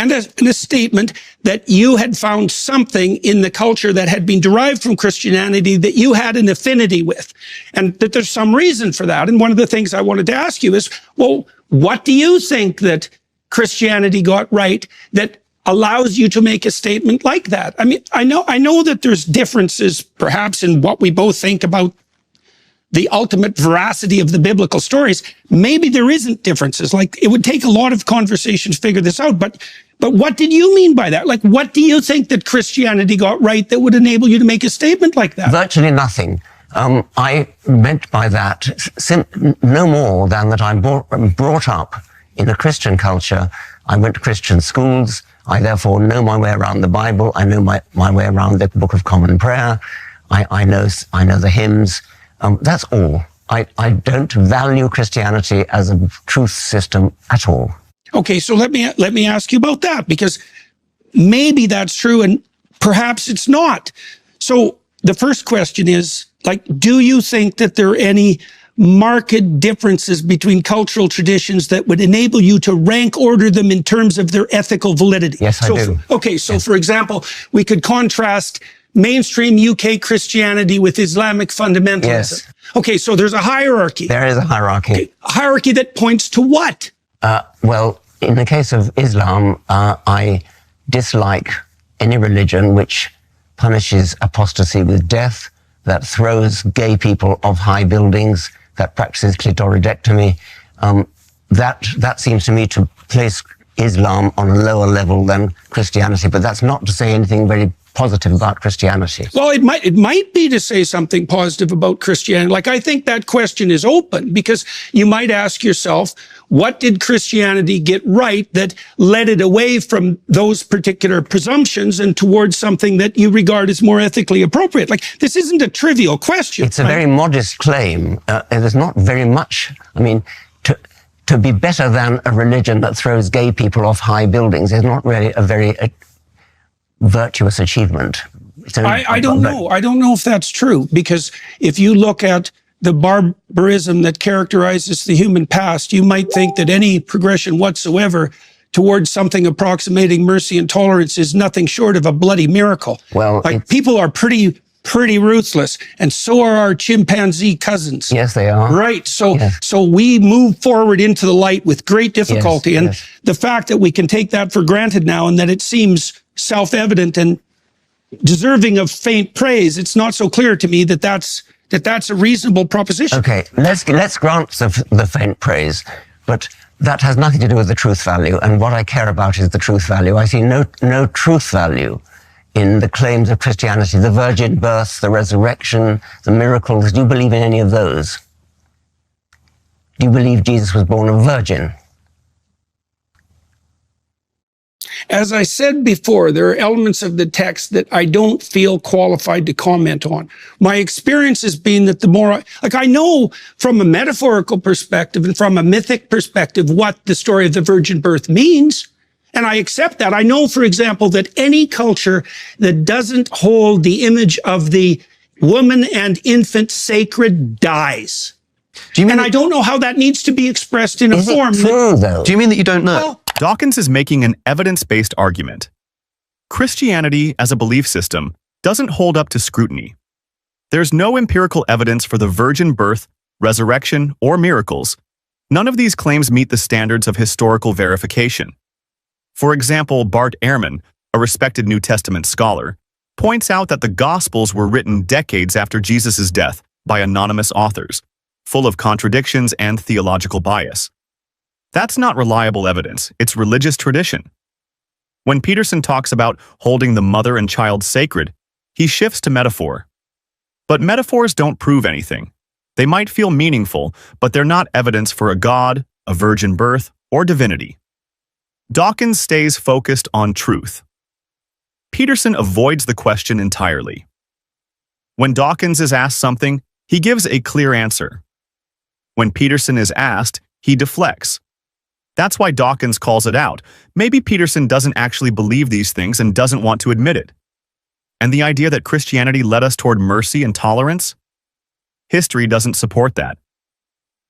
and a statement that you had found something in the culture that had been derived from Christianity that you had an affinity with, and that there's some reason for that. And one of the things I wanted to ask you is, well, what do you think that Christianity got right that allows you to make a statement like that? I mean, I know that there's differences perhaps in what we both think about the ultimate veracity of the biblical stories. Maybe there isn't differences. Like, it would take a lot of conversation to figure this out. But what did you mean by that? Like, what do you think that Christianity got right that would enable you to make a statement like that? Virtually nothing. I meant by that no more than that I'm brought up in a Christian culture. I went to Christian schools. I therefore know my way around the Bible. I know my way around the Book of Common Prayer. I know the hymns. That's all. I don't value Christianity as a truth system at all. Okay, so let me ask you about that, because maybe that's true and perhaps it's not. So the first question is, like, do you think that there are any marked differences between cultural traditions that would enable you to rank order them in terms of their ethical validity? Yes, I do. Okay, so for example, we could contrast mainstream UK Christianity with Islamic fundamentalism. Yes. Okay, so there's a hierarchy. There is a hierarchy. Okay, a hierarchy that points to what? Well, in the case of Islam, I dislike any religion which punishes apostasy with death, that throws gay people off high buildings, that practices clitoridectomy. That seems to me to place Islam on a lower level than Christianity, but that's not to say anything very positive about Christianity. Well, it might be to say something positive about Christianity. Like, I think that question is open, because you might ask yourself, what did Christianity get right that led it away from those particular presumptions and towards something that you regard as more ethically appropriate? Like, this isn't a trivial question. It's a very modest claim. There's not very much. I mean, to be better than a religion that throws gay people off high buildings is not really a very virtuous achievement. I don't know. I don't know if that's true, because if you look at the barbarism that characterizes the human past, you might think that any progression whatsoever towards something approximating mercy and tolerance is nothing short of a bloody miracle. Well, like, people are pretty ruthless, and so are our chimpanzee cousins. Yes, they are. Right. So, yes. So we move forward into the light with great difficulty. Yes, and yes. The fact that we can take that for granted now, and that it seems self-evident and deserving of faint praise, it's not so clear to me that that's a reasonable proposition. Okay, let's grant the faint praise, but that has nothing to do with the truth value, and what I care about is the truth value. I see no truth value in the claims of Christianity, the virgin birth, the resurrection, the miracles. Do you believe in any of those? Do you believe Jesus was born a virgin? As I said before, there are elements of the text that I don't feel qualified to comment on. My experience has been that the more, I know from a metaphorical perspective and from a mythic perspective what the story of the virgin birth means, and I accept that. I know, for example, that any culture that doesn't hold the image of the woman and infant sacred dies. And I don't know how that needs to be expressed in a form. Is it true, though? Do you mean that you don't know? Well, Dawkins is making an evidence-based argument. Christianity as a belief system doesn't hold up to scrutiny. There's no empirical evidence for the virgin birth, resurrection, or miracles. None of these claims meet the standards of historical verification. For example, Bart Ehrman, a respected New Testament scholar, points out that the Gospels were written decades after Jesus' death by anonymous authors, full of contradictions and theological bias. That's not reliable evidence, it's religious tradition. When Peterson talks about holding the mother and child sacred, he shifts to metaphor. But metaphors don't prove anything. They might feel meaningful, but they're not evidence for a god, a virgin birth, or divinity. Dawkins stays focused on truth. Peterson avoids the question entirely. When Dawkins is asked something, he gives a clear answer. When Peterson is asked, he deflects. That's why Dawkins calls it out. Maybe Peterson doesn't actually believe these things and doesn't want to admit it. And the idea that Christianity led us toward mercy and tolerance? History doesn't support that.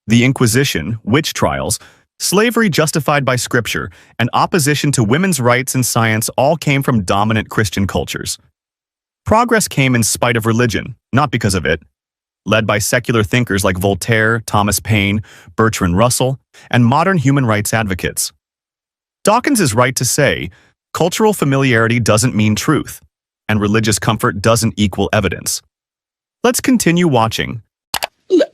The Inquisition, witch trials, slavery justified by scripture, and opposition to women's rights and science all came from dominant Christian cultures. Progress came in spite of religion, not because of it. Led by secular thinkers like Voltaire, Thomas Paine, Bertrand Russell, and modern human rights advocates. Dawkins is right to say, cultural familiarity doesn't mean truth, and religious comfort doesn't equal evidence. Let's continue watching.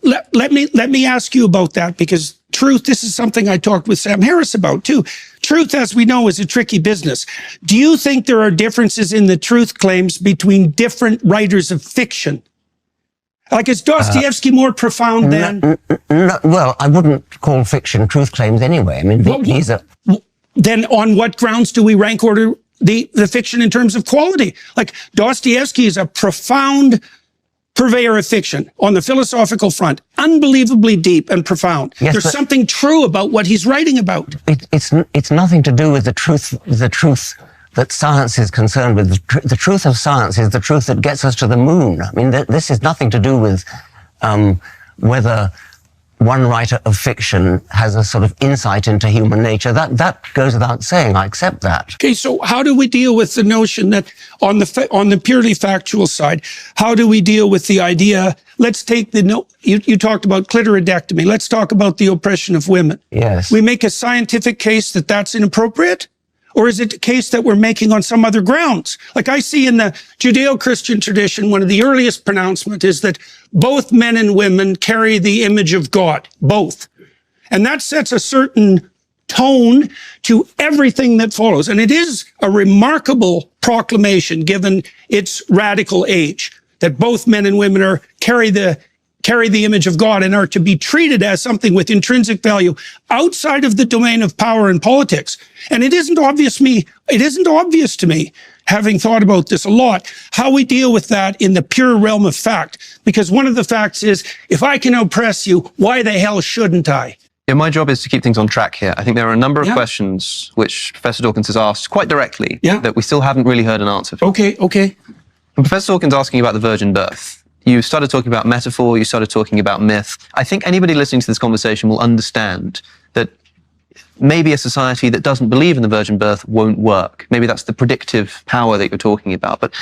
Let me ask you about that, because truth, this is something I talked with Sam Harris about too. Truth, as we know, is a tricky business. Do you think there are differences in the truth claims between different writers of fiction? Like, is Dostoevsky more profound than... No, well, I wouldn't call fiction truth claims anyway. I mean, these are... Then on what grounds do we rank order the fiction in terms of quality? Like, Dostoevsky is a profound purveyor of fiction on the philosophical front, unbelievably deep and profound. Yes, there's something true about what he's writing about. It's nothing to do with the truth that science is concerned with. The truth of science is the truth that gets us to the moon. I mean, this is nothing to do with whether one writer of fiction has a sort of insight into human nature. That goes without saying. I accept that. Okay, so how do we deal with the notion that on the purely factual side, how do we deal with the idea, let's take you talked about clitoridectomy, let's talk about the oppression of women. Yes. We make a scientific case that that's inappropriate? Or is it a case that we're making on some other grounds? Like I see in the Judeo-Christian tradition, one of the earliest pronouncements is that both men and women carry the image of God, both. And that sets a certain tone to everything that follows. And it is a remarkable proclamation given its radical age, that both men and women carry the image of God and are to be treated as something with intrinsic value outside of the domain of power and politics. And it isn't obvious to me, having thought about this a lot, how we deal with that in the pure realm of fact. Because one of the facts is, if I can oppress you, why the hell shouldn't I? Yeah, my job is to keep things on track here. I think there are a number of questions which Professor Dawkins has asked quite directly that we still haven't really heard an answer for. Okay. And Professor Dawkins asking about the virgin birth. You started talking about metaphor, you started talking about myth. I think anybody listening to this conversation will understand that maybe a society that doesn't believe in the virgin birth won't work. Maybe that's the predictive power that you're talking about. But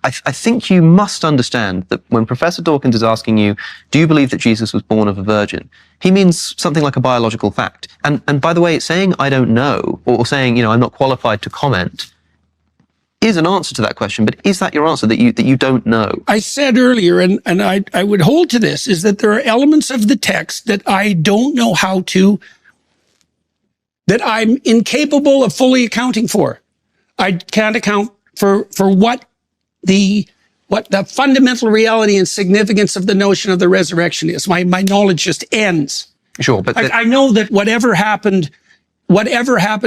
I think you must understand that when Professor Dawkins is asking you, do you believe that Jesus was born of a virgin? He means something like a biological fact. And by the way, saying I don't know, or saying, I'm not qualified to comment, is an answer to that question, but is that your answer, that you don't know? I said earlier, and I would hold to this, is that there are elements of the text that I don't know that I'm incapable of fully accounting for. I can't account for what the fundamental reality and significance of the notion of the resurrection is. My knowledge just ends. Sure, but I know that whatever happened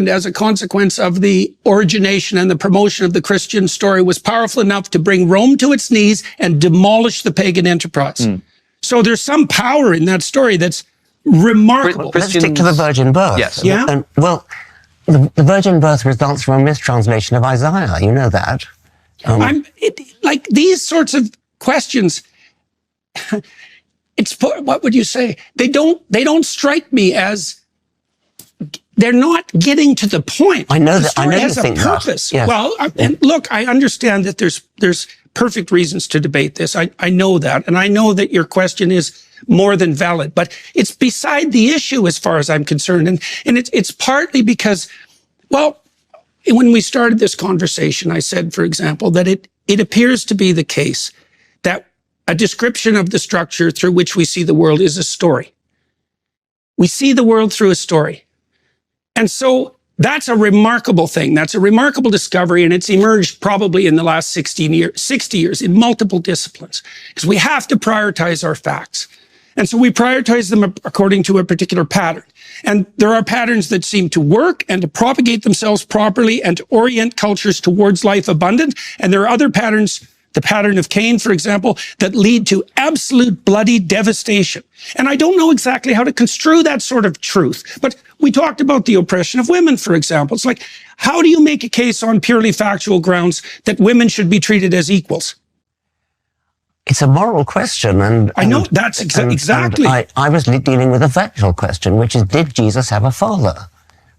as a consequence of the origination and the promotion of the Christian story was powerful enough to bring Rome to its knees and demolish the pagan enterprise. So there's some power in that story that's remarkable. Let's stick to the virgin birth. Yes. Yeah. And, well, the virgin birth results from a mistranslation of Isaiah. You know that. Like these sorts of questions, what would you say? They don't strike me as... They're not getting to the point. I know the story has a purpose. Yes. Well, and look, I understand that there's perfect reasons to debate this. I know that, and I know that your question is more than valid, but it's beside the issue as far as I'm concerned, and it's partly because, well, when we started this conversation, I said, for example, that it appears to be the case that a description of the structure through which we see the world is a story. We see the world through a story. And so that's a remarkable thing. That's a remarkable discovery, and it's emerged probably in the last 60 years in multiple disciplines, because we have to prioritize our facts. And so we prioritize them according to a particular pattern. And there are patterns that seem to work and to propagate themselves properly and to orient cultures towards life abundant. And there are other patterns, the pattern of Cain, for example, that lead to absolute bloody devastation. And I don't know exactly how to construe that sort of truth. But we talked about the oppression of women, for example. It's like, how do you make a case on purely factual grounds that women should be treated as equals? It's a moral question, and I know that's exactly. And I was dealing with a factual question, which is, did Jesus have a father?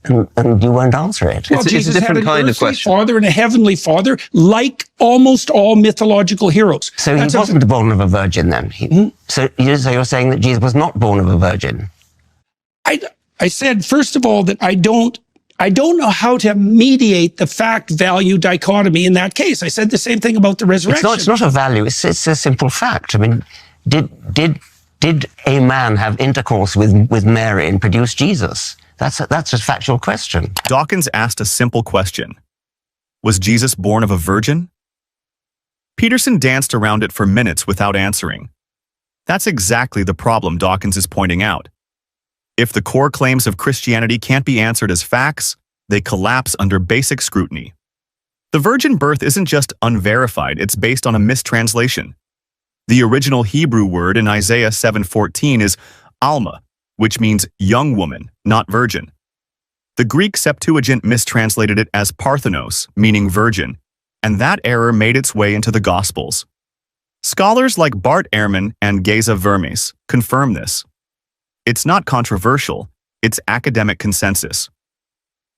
And you won't answer it. Well, Jesus it's a different kind of question. Father and a heavenly father, like almost all mythological heroes. So he wasn't born of a virgin, then. So you're saying that Jesus was not born of a virgin? I said, first of all, that I don't know how to mediate the fact-value dichotomy in that case. I said the same thing about the resurrection. It's not a value. It's a simple fact. I mean, did a man have intercourse with Mary and produce Jesus? That's a factual question. Dawkins asked a simple question. Was Jesus born of a virgin? Peterson danced around it for minutes without answering. That's exactly the problem Dawkins is pointing out. If the core claims of Christianity can't be answered as facts, they collapse under basic scrutiny. The virgin birth isn't just unverified, it's based on a mistranslation. The original Hebrew word in Isaiah 7:14 is Alma, which means young woman, not virgin. The Greek Septuagint mistranslated it as Parthenos, meaning virgin, and that error made its way into the Gospels. Scholars like Bart Ehrman and Geza Vermes confirm this. It's not controversial, it's academic consensus.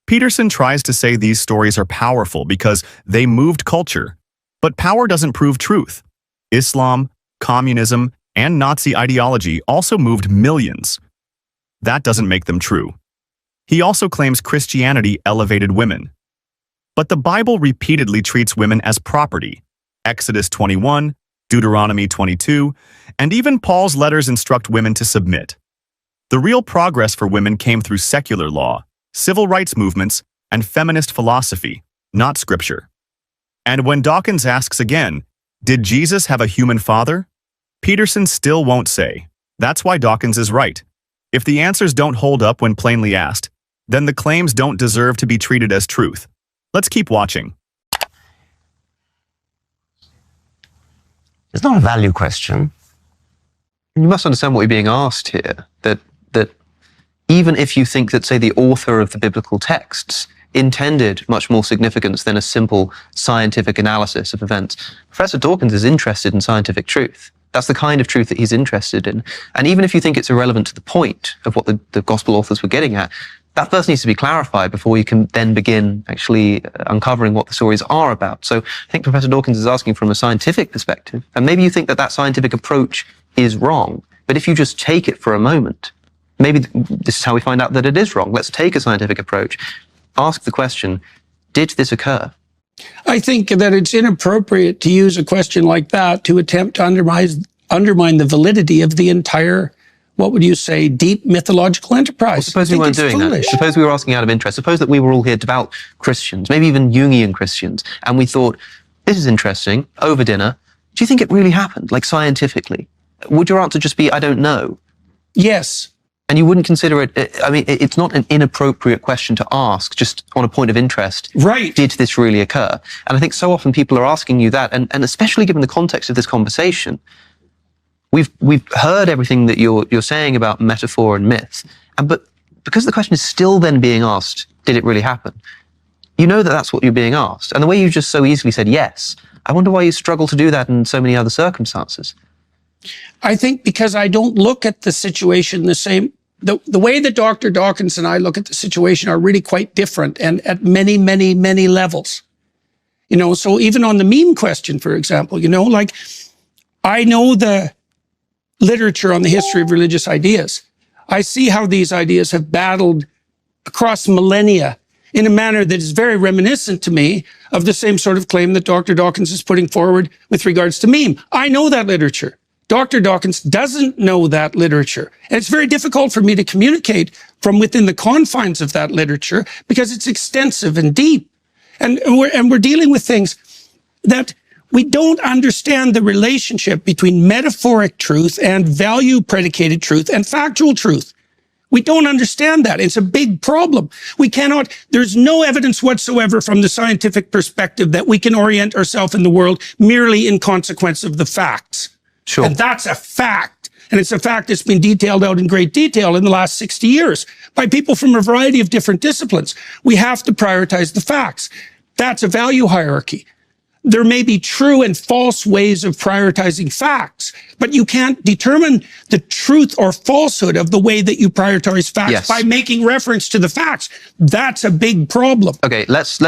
Peterson tries to say these stories are powerful because they moved culture, but power doesn't prove truth. Islam, communism, and Nazi ideology also moved millions. That doesn't make them true. He also claims Christianity elevated women. But the Bible repeatedly treats women as property. Exodus 21, Deuteronomy 22, and even Paul's letters instruct women to submit. The real progress for women came through secular law, civil rights movements, and feminist philosophy, not scripture. And when Dawkins asks again, did Jesus have a human father? Peterson still won't say. That's why Dawkins is right. If the answers don't hold up when plainly asked, then the claims don't deserve to be treated as truth. Let's keep watching. It's not a value question. You must understand what you're being asked here, that even if you think that, say, the author of the biblical texts intended much more significance than a simple scientific analysis of events, Professor Dawkins is interested in scientific truth. That's the kind of truth that he's interested in. And even if you think it's irrelevant to the point of what the gospel authors were getting at, that first needs to be clarified before you can then begin actually uncovering what the stories are about. So I think Professor Dawkins is asking from a scientific perspective, and maybe you think that that scientific approach is wrong, but if you just take it for a moment, maybe this is how we find out that it is wrong. Let's take a scientific approach, ask the question, did this occur? I think that it's inappropriate to use a question like that to attempt to undermine the validity of the entire, what would you say, deep mythological enterprise. Well, suppose we weren't doing that. Suppose we were asking out of interest. Suppose that we were all here devout Christians, maybe even Jungian Christians, and we thought, this is interesting, over dinner. Do you think it really happened, like scientifically? Would your answer just be, I don't know? Yes. And you wouldn't consider it, I mean, it's not an inappropriate question to ask just on a point of interest. Right. Did this really occur? And I think so often people are asking you that, and especially given the context of this conversation, we've heard everything that you're saying about metaphor and myth, but because the question is still then being asked, did it really happen? You know that that's what you're being asked. And the way you just so easily said yes, I wonder why you struggle to do that in so many other circumstances. I think because I don't look at the situation the same. The way that Dr. Dawkins and I look at the situation are really quite different, and at many, many, many levels. You know, so even on the meme question, for example, you know, like, I know the literature on the history of religious ideas. I see how these ideas have battled across millennia in a manner that is very reminiscent to me of the same sort of claim that Dr. Dawkins is putting forward with regards to meme. I know that literature. Dr. Dawkins doesn't know that literature. And it's very difficult for me to communicate from within the confines of that literature because it's extensive and deep. And we're dealing with things that we don't understand the relationship between metaphoric truth and value-predicated truth and factual truth. We don't understand that. It's a big problem. There's no evidence whatsoever from the scientific perspective that we can orient ourselves in the world merely in consequence of the facts. Sure. And that's a fact. And it's a fact that's been detailed out in great detail in the last 60 years by people from a variety of different disciplines. We have to prioritize the facts. That's a value hierarchy. There may be true and false ways of prioritizing facts, but you can't determine the truth or falsehood of the way that you prioritize facts by making reference to the facts. That's a big problem. Okay, let's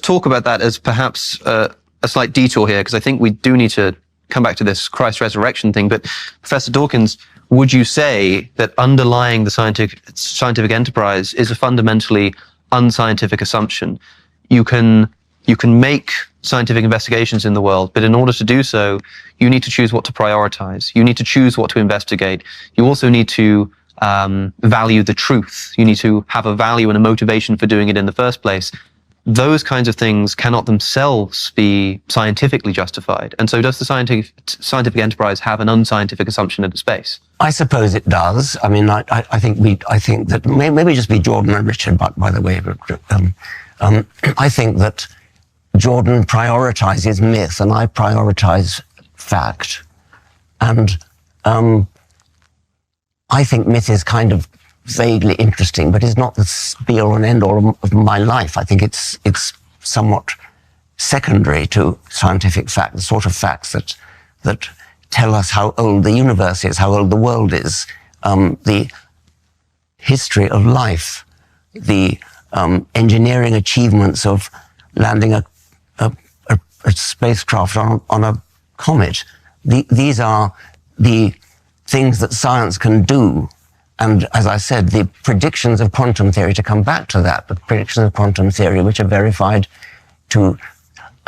talk about that as perhaps a slight detour here, because I think we do need to come back to this Christ resurrection thing. But Professor Dawkins, would you say that underlying the scientific enterprise is a fundamentally unscientific assumption? You can make scientific investigations in the world, but in order to do so, you need to choose what to prioritize. You need to choose what to investigate. You also need to value the truth. You need to have a value and a motivation for doing it in the first place. Those kinds of things cannot themselves be scientifically justified. And so does the scientific enterprise have an unscientific assumption of the space? I suppose it does. I mean, I think that maybe just be Jordan and Richard, by the way. I think that Jordan prioritizes myth and I prioritize fact. And I think myth is kind of vaguely interesting, but is not the be-all and end-all of my life. I think it's somewhat secondary to scientific fact, the sort of facts that tell us how old the universe is, how old the world is, the history of life, the engineering achievements of landing a spacecraft on a comet. These are the things that science can do. And as I said, the predictions of quantum theory, to come back to that, the predictions of quantum theory, which are verified to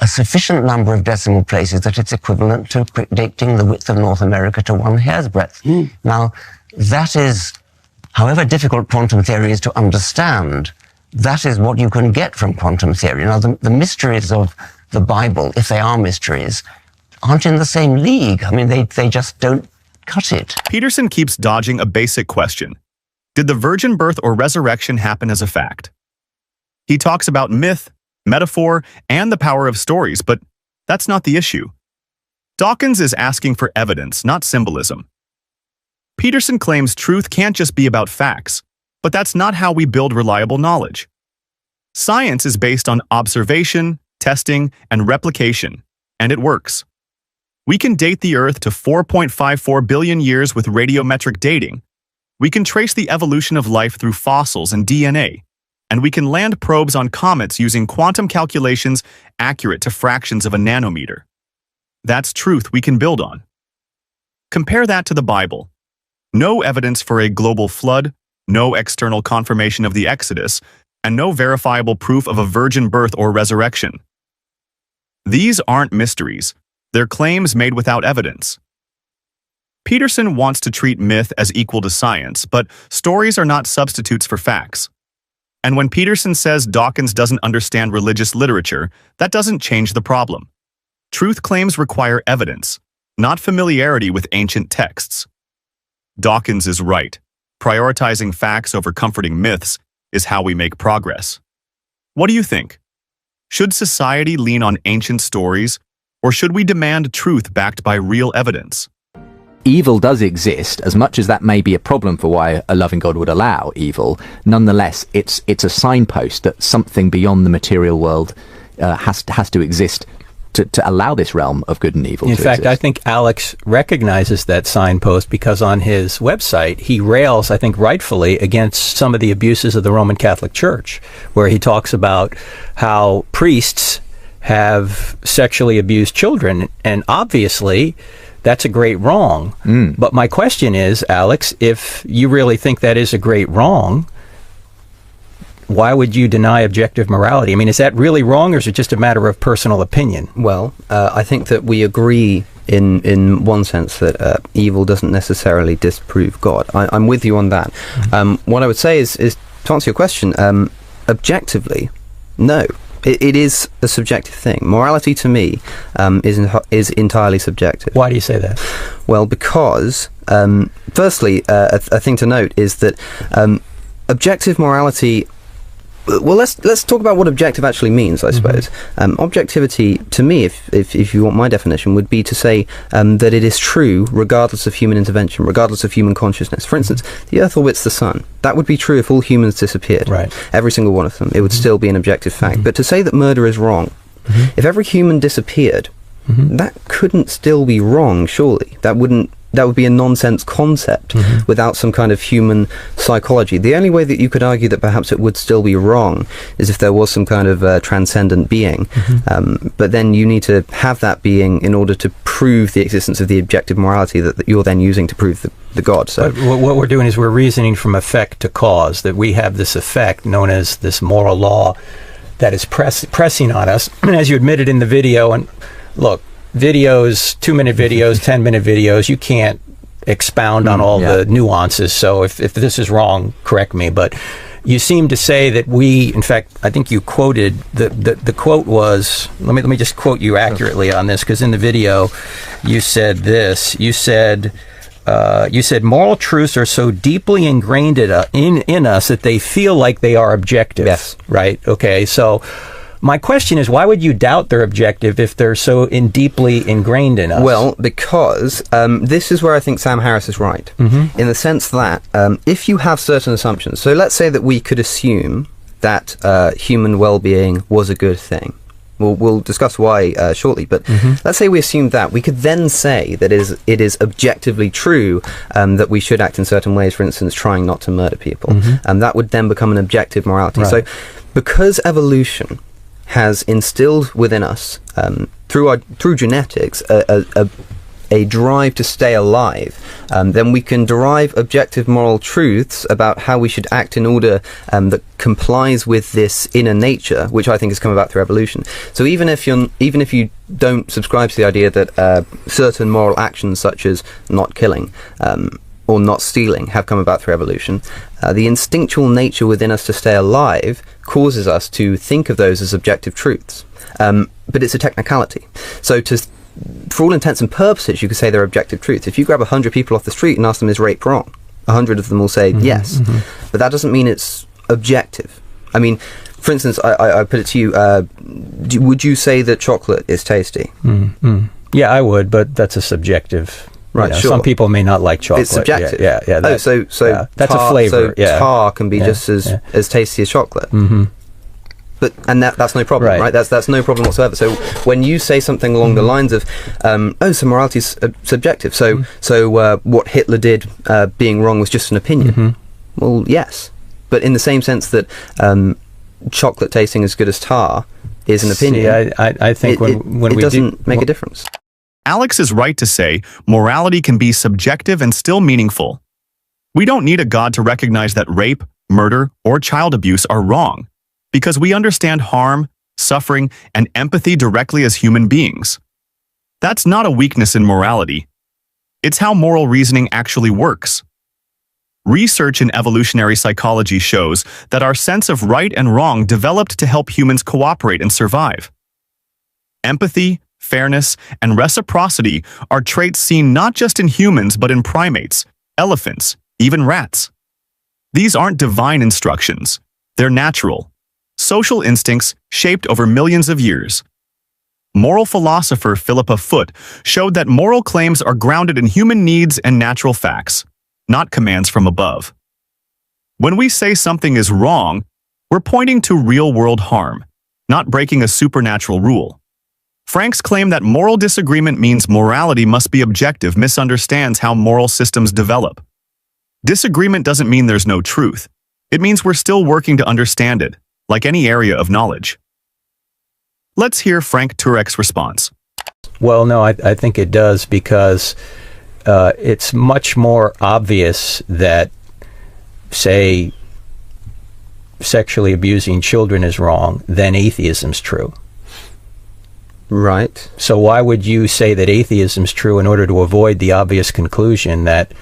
a sufficient number of decimal places that it's equivalent to predicting the width of North America to one hair's breadth. Now, that is, however difficult quantum theory is to understand, that is what you can get from quantum theory. Now, the mysteries of the Bible, if they are mysteries, aren't in the same league. I mean, they just don't cut it. Peterson keeps dodging a basic question. Did the virgin birth or resurrection happen as a fact? He talks about myth, metaphor, and the power of stories, but that's not the issue. Dawkins is asking for evidence, not symbolism. Peterson claims truth can't just be about facts, but that's not how we build reliable knowledge. Science is based on observation, testing, and replication, and it works. We can date the Earth to 4.54 billion years with radiometric dating. We can trace the evolution of life through fossils and DNA, and we can land probes on comets using quantum calculations accurate to fractions of a nanometer. That's truth we can build on. Compare that to the Bible. No evidence for a global flood, no external confirmation of the Exodus, and no verifiable proof of a virgin birth or resurrection. These aren't mysteries. They're claims made without evidence. Peterson wants to treat myth as equal to science, but stories are not substitutes for facts. And when Peterson says Dawkins doesn't understand religious literature, that doesn't change the problem. Truth claims require evidence, not familiarity with ancient texts. Dawkins is right. Prioritizing facts over comforting myths is how we make progress. What do you think? Should society lean on ancient stories, or should we demand truth backed by real evidence? Evil does exist, as much as that may be a problem for why a loving God would allow evil. Nonetheless, it's a signpost that something beyond the material world has to exist to allow this realm of good and evil to exist. In fact, I think Alex recognizes that signpost because on his website, he rails, I think rightfully, against some of the abuses of the Roman Catholic Church, where he talks about how priests have sexually abused children, and obviously that's a great wrong. But my question is, Alex, if you really think that is a great wrong, why would you deny objective morality? I mean, is that really wrong, or is it just a matter of personal opinion? Well, I think that we agree in one sense that evil doesn't necessarily disprove God. I'm with you on that. What I would say is to answer your question, objectively, no. It is a subjective thing. Morality, to me, is entirely subjective. Why do you say that? Well, because, firstly, a thing to note is that objective morality... Well, let's talk about what objective actually means, I suppose. Objectivity, to me, if you want my definition, would be to say that it is true regardless of human intervention, regardless of human consciousness. For instance, the Earth orbits the Sun. That would be true if all humans disappeared. Right. Every single one of them. It would still be an objective fact. But to say that murder is wrong, if every human disappeared, that couldn't still be wrong, surely. That would be a nonsense concept without some kind of human psychology. The only way that you could argue that perhaps it would still be wrong is if there was some kind of transcendent being. But then you need to have that being in order to prove the existence of the objective morality that you're then using to prove the God. So what we're doing is we're reasoning from effect to cause, that we have this effect known as this moral law that is pressing on us. And as you admitted in the video, and look, videos, 2-minute videos, 10-minute videos, you can't expound on all the nuances. So if this is wrong, correct me. But you seem to say that in fact, I think you quoted, the quote was, let me just quote you accurately on this, because in the video you said this, you said moral truths are so deeply ingrained in us that they feel like they are objective. Yes. Right? Okay, so my question is, why would you doubt they're objective if they're so deeply ingrained in us? Well, because this is where I think Sam Harris is right, in the sense that if you have certain assumptions, so let's say that we could assume that human well-being was a good thing. We'll discuss why shortly, but let's say we assume that. We could then say that it is objectively true that we should act in certain ways, for instance, trying not to murder people. And that would then become an objective morality. Right. So because evolution has instilled within us, through genetics, a drive to stay alive, then we can derive objective moral truths about how we should act in order that complies with this inner nature, which I think has come about through evolution. So even if you don't subscribe to the idea that certain moral actions, such as not killing or not stealing, have come about through evolution, the instinctual nature within us to stay alive causes us to think of those as objective truths. But it's a technicality. So for all intents and purposes, you could say they're objective truths. If you grab 100 people off the street and ask them, is rape wrong? 100 of them will say yes. But that doesn't mean it's objective. I mean, for instance, I put it to you, would you say that chocolate is tasty? Yeah, I would, but that's a subjective... Right, sure. Some people may not like chocolate. It's subjective. Yeah. That's a flavor. So tar can be just as tasty as chocolate. But that's no problem, right? That's no problem whatsoever. So when you say something along the lines of, so morality is subjective. So what Hitler did being wrong was just an opinion. Well, yes, but in the same sense that chocolate tasting as good as tar is an opinion. I think when it doesn't make a difference. Alex is right to say morality can be subjective and still meaningful. We don't need a God to recognize that rape, murder, or child abuse are wrong, because we understand harm, suffering, and empathy directly as human beings. That's not a weakness in morality. It's how moral reasoning actually works. Research in evolutionary psychology shows that our sense of right and wrong developed to help humans cooperate and survive. Empathy, fairness, and reciprocity are traits seen not just in humans but in primates, elephants, even rats. These aren't divine instructions. They're natural, social instincts shaped over millions of years. Moral philosopher Philippa Foot showed that moral claims are grounded in human needs and natural facts, not commands from above. When we say something is wrong, we're pointing to real-world harm, not breaking a supernatural rule. Frank's claim that moral disagreement means morality must be objective misunderstands how moral systems develop. Disagreement doesn't mean there's no truth. It means we're still working to understand it, like any area of knowledge. Let's hear Frank Turek's response. Well, no, I think it does, because it's much more obvious that, say, sexually abusing children is wrong than atheism's true. Right. So why would you say that atheism's true in order to avoid the obvious conclusion that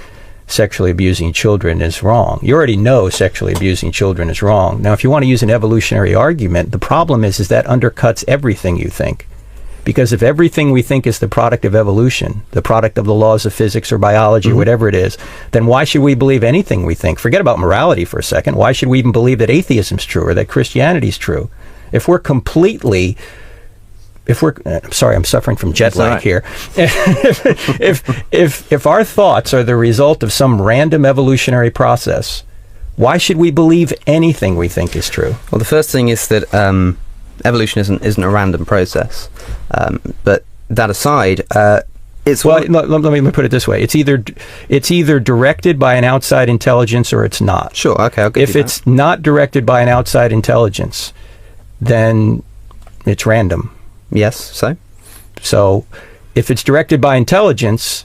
sexually abusing children is wrong. You already know sexually abusing children is wrong. Now, if you want to use an evolutionary argument, the problem is that undercuts everything you think. Because if everything we think is the product of evolution, the product of the laws of physics or biology or whatever it is, then why should we believe anything we think? Forget about morality for a second. Why should we even believe that atheism is true or that Christianity is true? If we're completely... I'm sorry, I'm suffering from jet lag here. If our thoughts are the result of some random evolutionary process, why should we believe anything we think is true? Well, the first thing is that evolution isn't a random process. But that aside, it's let me put it this way: it's either directed by an outside intelligence or it's not. Sure. Okay. I'll give if you it's not directed by an outside intelligence, then it's random. Yes. So. So, if it's directed by intelligence,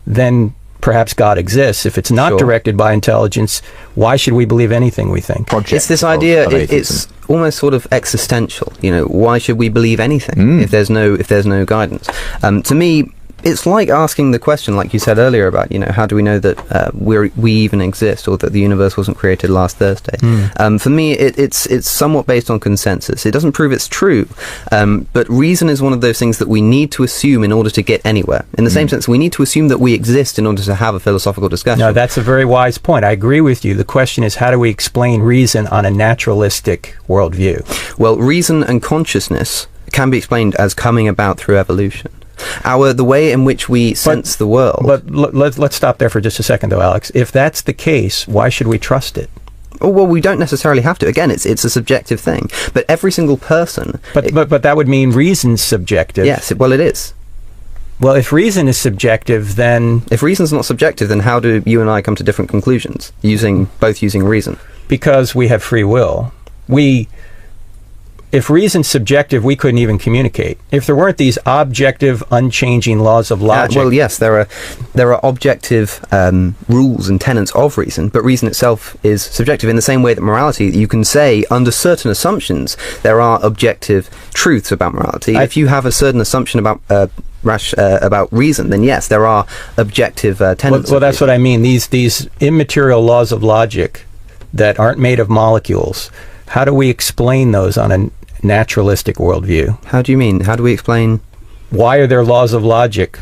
then perhaps God exists. If it's not directed by intelligence, why should we believe anything we think? It's this idea. It's almost sort of existential. You know, why should we believe anything if there's no guidance? To me, it's like asking the question, like you said earlier, about, you know, how do we know that we even exist, or that the universe wasn't created last Thursday? For me, it's somewhat based on consensus. It doesn't prove it's true, but reason is one of those things that we need to assume in order to get anywhere. In the same sense, we need to assume that we exist in order to have a philosophical discussion. No, that's a very wise point. I agree with you. The question is, how do we explain reason on a naturalistic worldview? Well, reason and consciousness can be explained as coming about through evolution. The way in which we sense the world. But let's stop there for just a second, though, Alex. If that's the case, why should we trust it? Oh, well, we don't necessarily have to. Again, it's a subjective thing. But every single person... But that would mean reason's subjective. Yes, it is. Well, if reason is subjective, then... If reason's not subjective, then how do you and I come to different conclusions, both using reason? Because we have free will. If reason's subjective, we couldn't even communicate. If there weren't these objective, unchanging laws of logic... well, yes, there are objective rules and tenets of reason, but reason itself is subjective in the same way that morality, you can say, under certain assumptions, there are objective truths about morality. If you have a certain assumption about reason, then yes, there are objective tenets. Well, that's what I mean. These immaterial laws of logic that aren't made of molecules, how do we explain those on a naturalistic worldview? How do you mean? How do we explain? Why are there laws of logic?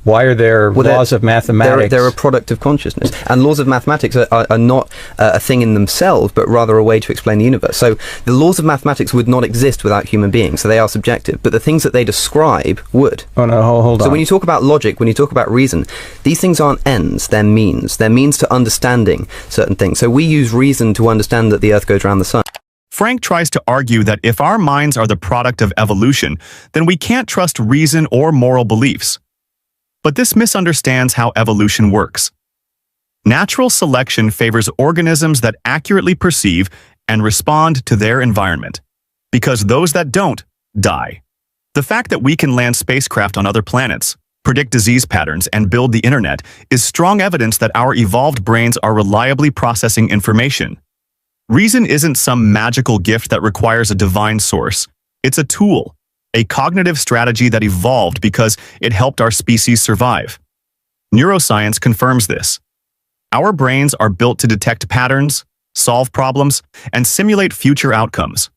Why are there laws of mathematics? They're a product of consciousness. And laws of mathematics are not a thing in themselves, but rather a way to explain the universe. So the laws of mathematics would not exist without human beings, so they are subjective. But the things that they describe would. Oh, no, hold on. So when you talk about logic, when you talk about reason, these things aren't ends, they're means. They're means to understanding certain things. So we use reason to understand that the Earth goes around the sun. Frank tries to argue that if our minds are the product of evolution, then we can't trust reason or moral beliefs. But this misunderstands how evolution works. Natural selection favors organisms that accurately perceive and respond to their environment, because those that don't, die. The fact that we can land spacecraft on other planets, predict disease patterns, and build the internet is strong evidence that our evolved brains are reliably processing information. Reason isn't some magical gift that requires a divine source. It's a tool, a cognitive strategy that evolved because it helped our species survive. Neuroscience confirms this. Our brains are built to detect patterns, solve problems, and simulate future outcomes.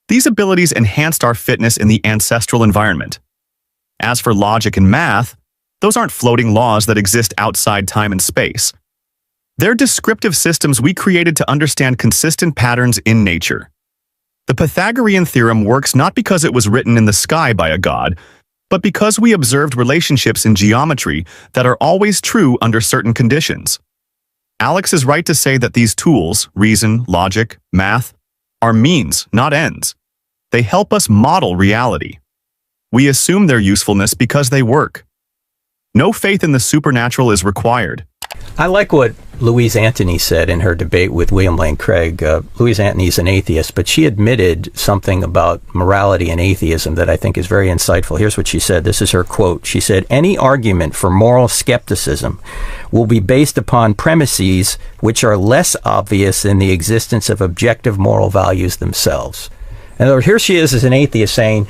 These abilities enhanced our fitness in the ancestral environment. As for logic and math, those aren't floating laws that exist outside time and space. They're descriptive systems we created to understand consistent patterns in nature. The Pythagorean theorem works not because it was written in the sky by a god, but because we observed relationships in geometry that are always true under certain conditions. Alex is right to say that these tools, reason, logic, math, are means, not ends. They help us model reality. We assume their usefulness because they work. No faith in the supernatural is required. I like what Louise Antony said in her debate with William Lane Craig. Louise Antony's an atheist, but she admitted something about morality and atheism that I think is very insightful. Here's what she said. This is her quote. She said, "Any argument for moral skepticism will be based upon premises which are less obvious than the existence of objective moral values themselves." And here she is as an atheist saying,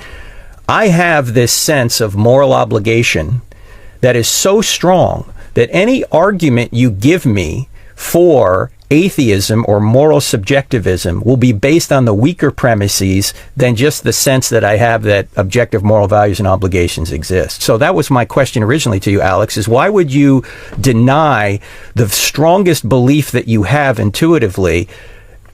I have this sense of moral obligation that is so strong that any argument you give me for atheism or moral subjectivism will be based on the weaker premises than just the sense that I have that objective moral values and obligations exist. So that was my question originally to you, Alex, is why would you deny the strongest belief that you have intuitively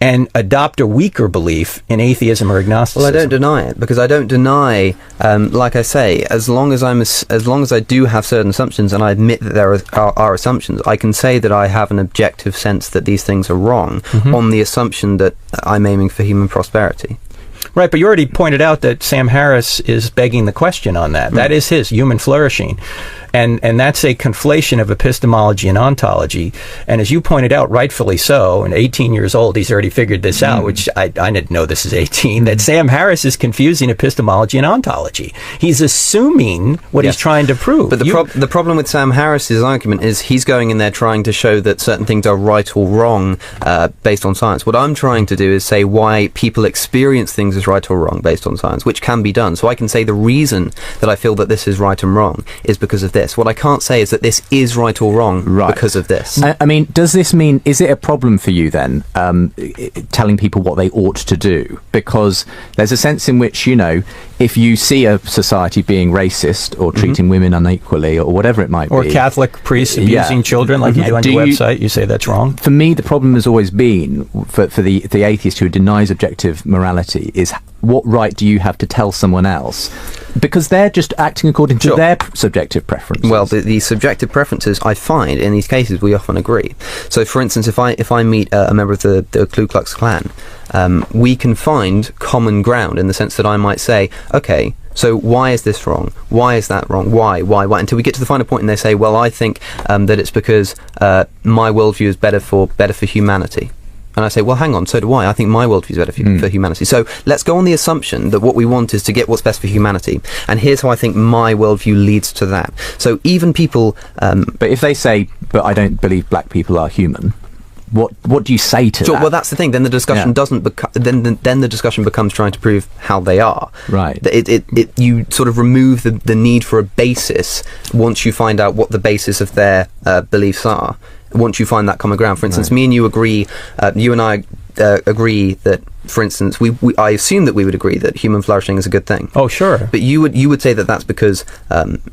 and adopt a weaker belief in atheism or agnosticism? Well, I don't deny it, because I don't deny, like I say, as long as I do have certain assumptions, and I admit that there are assumptions, I can say that I have an objective sense that these things are wrong on the assumption that I'm aiming for human prosperity. Right, but you already pointed out that Sam Harris is begging the question on that. That is his human flourishing. And that's a conflation of epistemology and ontology. And as you pointed out, rightfully so, and 18 years old, he's already figured this out, which I didn't know this is 18, that Sam Harris is confusing epistemology and ontology. He's assuming what he's trying to prove. But the problem with Sam Harris's argument is he's going in there trying to show that certain things are right or wrong based on science. What I'm trying to do is say why people experience things as right or wrong based on science, which can be done. So I can say the reason that I feel that this is right and wrong is because of this. What I can't say is that this is right or wrong because of this. I mean, does this mean, is it a problem for you then, telling people what they ought to do? Because there's a sense in which, you know, if you see a society being racist or treating women unequally or whatever it might be. Or Catholic priests abusing children like you do on your website, you say that's wrong? For me, the problem has always been, for the atheist who denies objective morality, is what right do you have to tell someone else? Because they're just acting according to their subjective preferences. Well, the subjective preferences, I find, in these cases, we often agree. So, for instance, if I meet a member of the Ku Klux Klan, we can find common ground in the sense that I might say, okay, so why is this wrong? Why is that wrong? Why? Until we get to the final point and they say, well, I think that it's because my worldview is better for humanity. And I say, well, hang on, so do I. I think my worldview is better for humanity. So let's go on the assumption that what we want is to get what's best for humanity. And here's how I think my worldview leads to that. So even people... but if they say, but I don't believe black people are human... What do you say to that? Well, that's the thing. Then the discussion doesn't then the discussion becomes trying to prove how they are. Right. You sort of remove the need for a basis once you find out what the basis of their beliefs are. Once you find that common ground. For instance, me and you agree. You and I agree that, for instance, I assume that we would agree that human flourishing is a good thing. Oh, sure. But you would say that that's because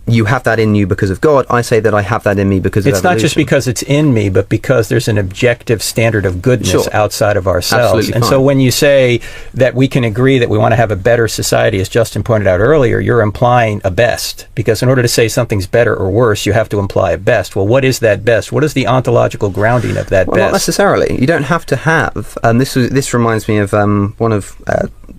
you have that in you because of God. I say that I have that in me because of evolution. It's not just because it's in me, but because there's an objective standard of goodness outside of ourselves. Absolutely and fine. so when you say that we can agree that we want to have a better society, as Justin pointed out earlier, you're implying a best. Because in order to say something's better or worse, you have to imply a best. Well, what is that best? What is the ontological grounding of that best? Not necessarily. You don't have to have... this reminds me of one of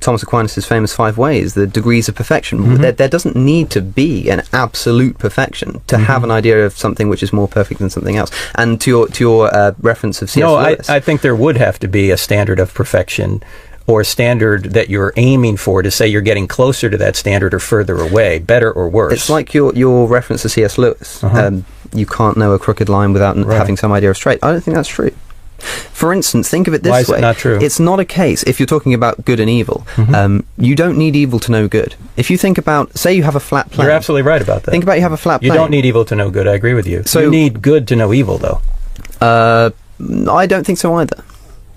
Thomas Aquinas' famous 5 ways, the degrees of perfection. There doesn't need to be an absolute perfection to have an idea of something which is more perfect than something else. And to your reference of C.S. Lewis... I think there would have to be a standard of perfection or a standard that you're aiming for to say you're getting closer to that standard or further away, better or worse. It's like your reference to C.S. Lewis. You can't know a crooked line without having some idea of straight. I don't think that's true. For instance, think of it this way. Why is it not true? It's not a case, if you're talking about good and evil, you don't need evil to know good. If you think about, say you have a flat plane. You're absolutely right about that. Think about you have a flat plane. You don't need evil to know good, I agree with you. So you need good to know evil, though. I don't think so either.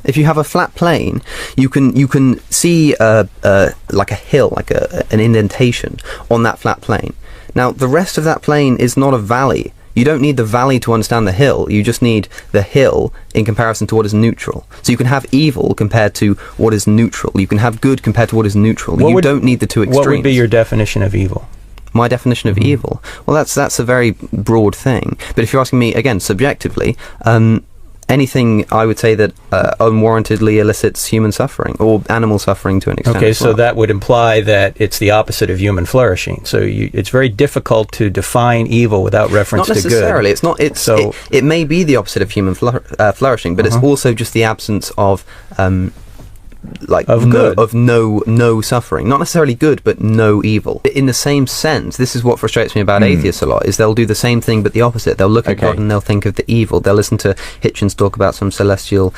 If you have a flat plane, you can see like a hill, like an indentation on that flat plane. Now, the rest of that plane is not a valley. You don't need the valley to understand the hill. You just need the hill in comparison to what is neutral. So you can have evil compared to what is neutral. You can have good compared to what is neutral. You don't need the two extremes. What would be your definition of evil? My definition of evil? Well, that's a very broad thing. But if you're asking me, again, subjectively, anything I would say that unwarrantedly elicits human suffering or animal suffering to an extent. Okay, so that would imply that it's the opposite of human flourishing. So it's very difficult to define evil without reference to good. Not necessarily. It's not. It may be the opposite of human flourishing, but it's also just the absence of no suffering, not necessarily good, but no evil. In the same sense, this is what frustrates me about atheists a lot, is they'll do the same thing but the opposite. They'll look at God and they'll think of the evil. They'll listen to Hitchens talk about some celestial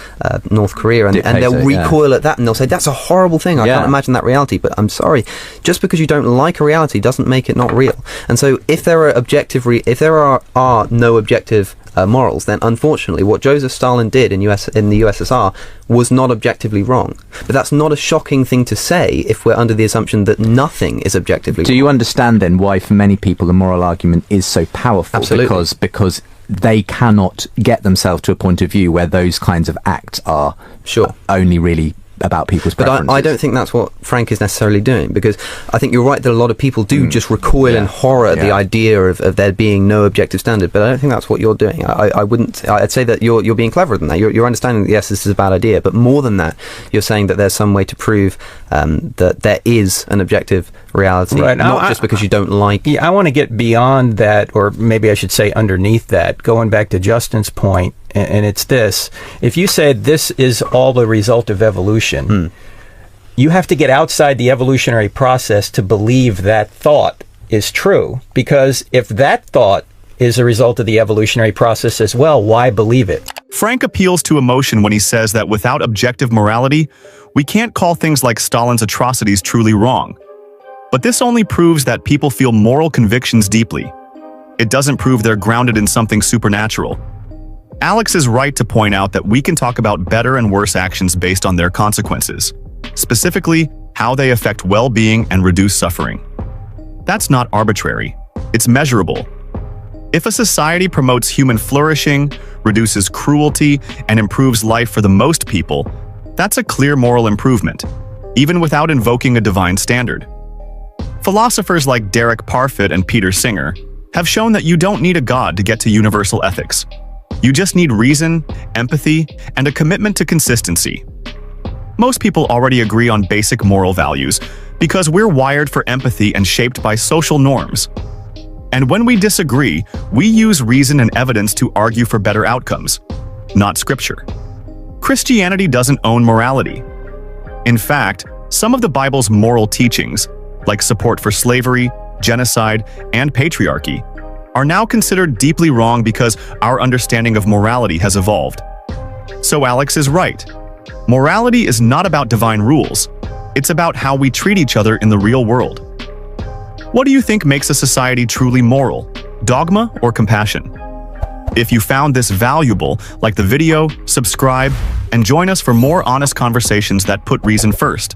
North Korea, and they'll recoil at that, and they'll say that's a horrible thing. I can't imagine that reality. But I'm sorry, just because you don't like a reality doesn't make it not real. And so if there are no objective morals, then unfortunately what Joseph Stalin did in the USSR was not objectively wrong. But that's not a shocking thing to say if we're under the assumption that nothing is objectively wrong. Do you understand then why for many people the moral argument is so powerful? Absolutely. Because they cannot get themselves to a point of view where those kinds of acts are only really about people's preferences. But I don't think that's what Frank is necessarily doing, because I think you're right that a lot of people do just recoil in horror at the idea of there being no objective standard, but I don't think that's what you're doing. I'd say that you're being cleverer than that. You're understanding that, yes, this is a bad idea, but more than that, you're saying that there's some way to prove that there is an objective reality, not just because you don't like... Yeah, I want to get beyond that, or maybe I should say underneath that, going back to Justin's point, and it's this. If you said this is all the result of evolution, you have to get outside the evolutionary process to believe that thought is true. Because if that thought is a result of the evolutionary process as well, why believe it? Frank appeals to emotion when he says that without objective morality, we can't call things like Stalin's atrocities truly wrong. But this only proves that people feel moral convictions deeply. It doesn't prove they're grounded in something supernatural. Alex is right to point out that we can talk about better and worse actions based on their consequences, specifically how they affect well-being and reduce suffering. That's not arbitrary. It's measurable. If a society promotes human flourishing, reduces cruelty, and improves life for the most people, that's a clear moral improvement, even without invoking a divine standard. Philosophers like Derek Parfit and Peter Singer have shown that you don't need a god to get to universal ethics. You just need reason, empathy, and a commitment to consistency. Most people already agree on basic moral values because we're wired for empathy and shaped by social norms. And when we disagree, we use reason and evidence to argue for better outcomes, not scripture. Christianity doesn't own morality. In fact, some of the Bible's moral teachings, like support for slavery, genocide, and patriarchy, are now considered deeply wrong because our understanding of morality has evolved. So Alex is right. Morality is not about divine rules. It's about how we treat each other in the real world. What do you think makes a society truly moral? Dogma or compassion? If you found this valuable, like the video, subscribe, and join us for more honest conversations that put reason first.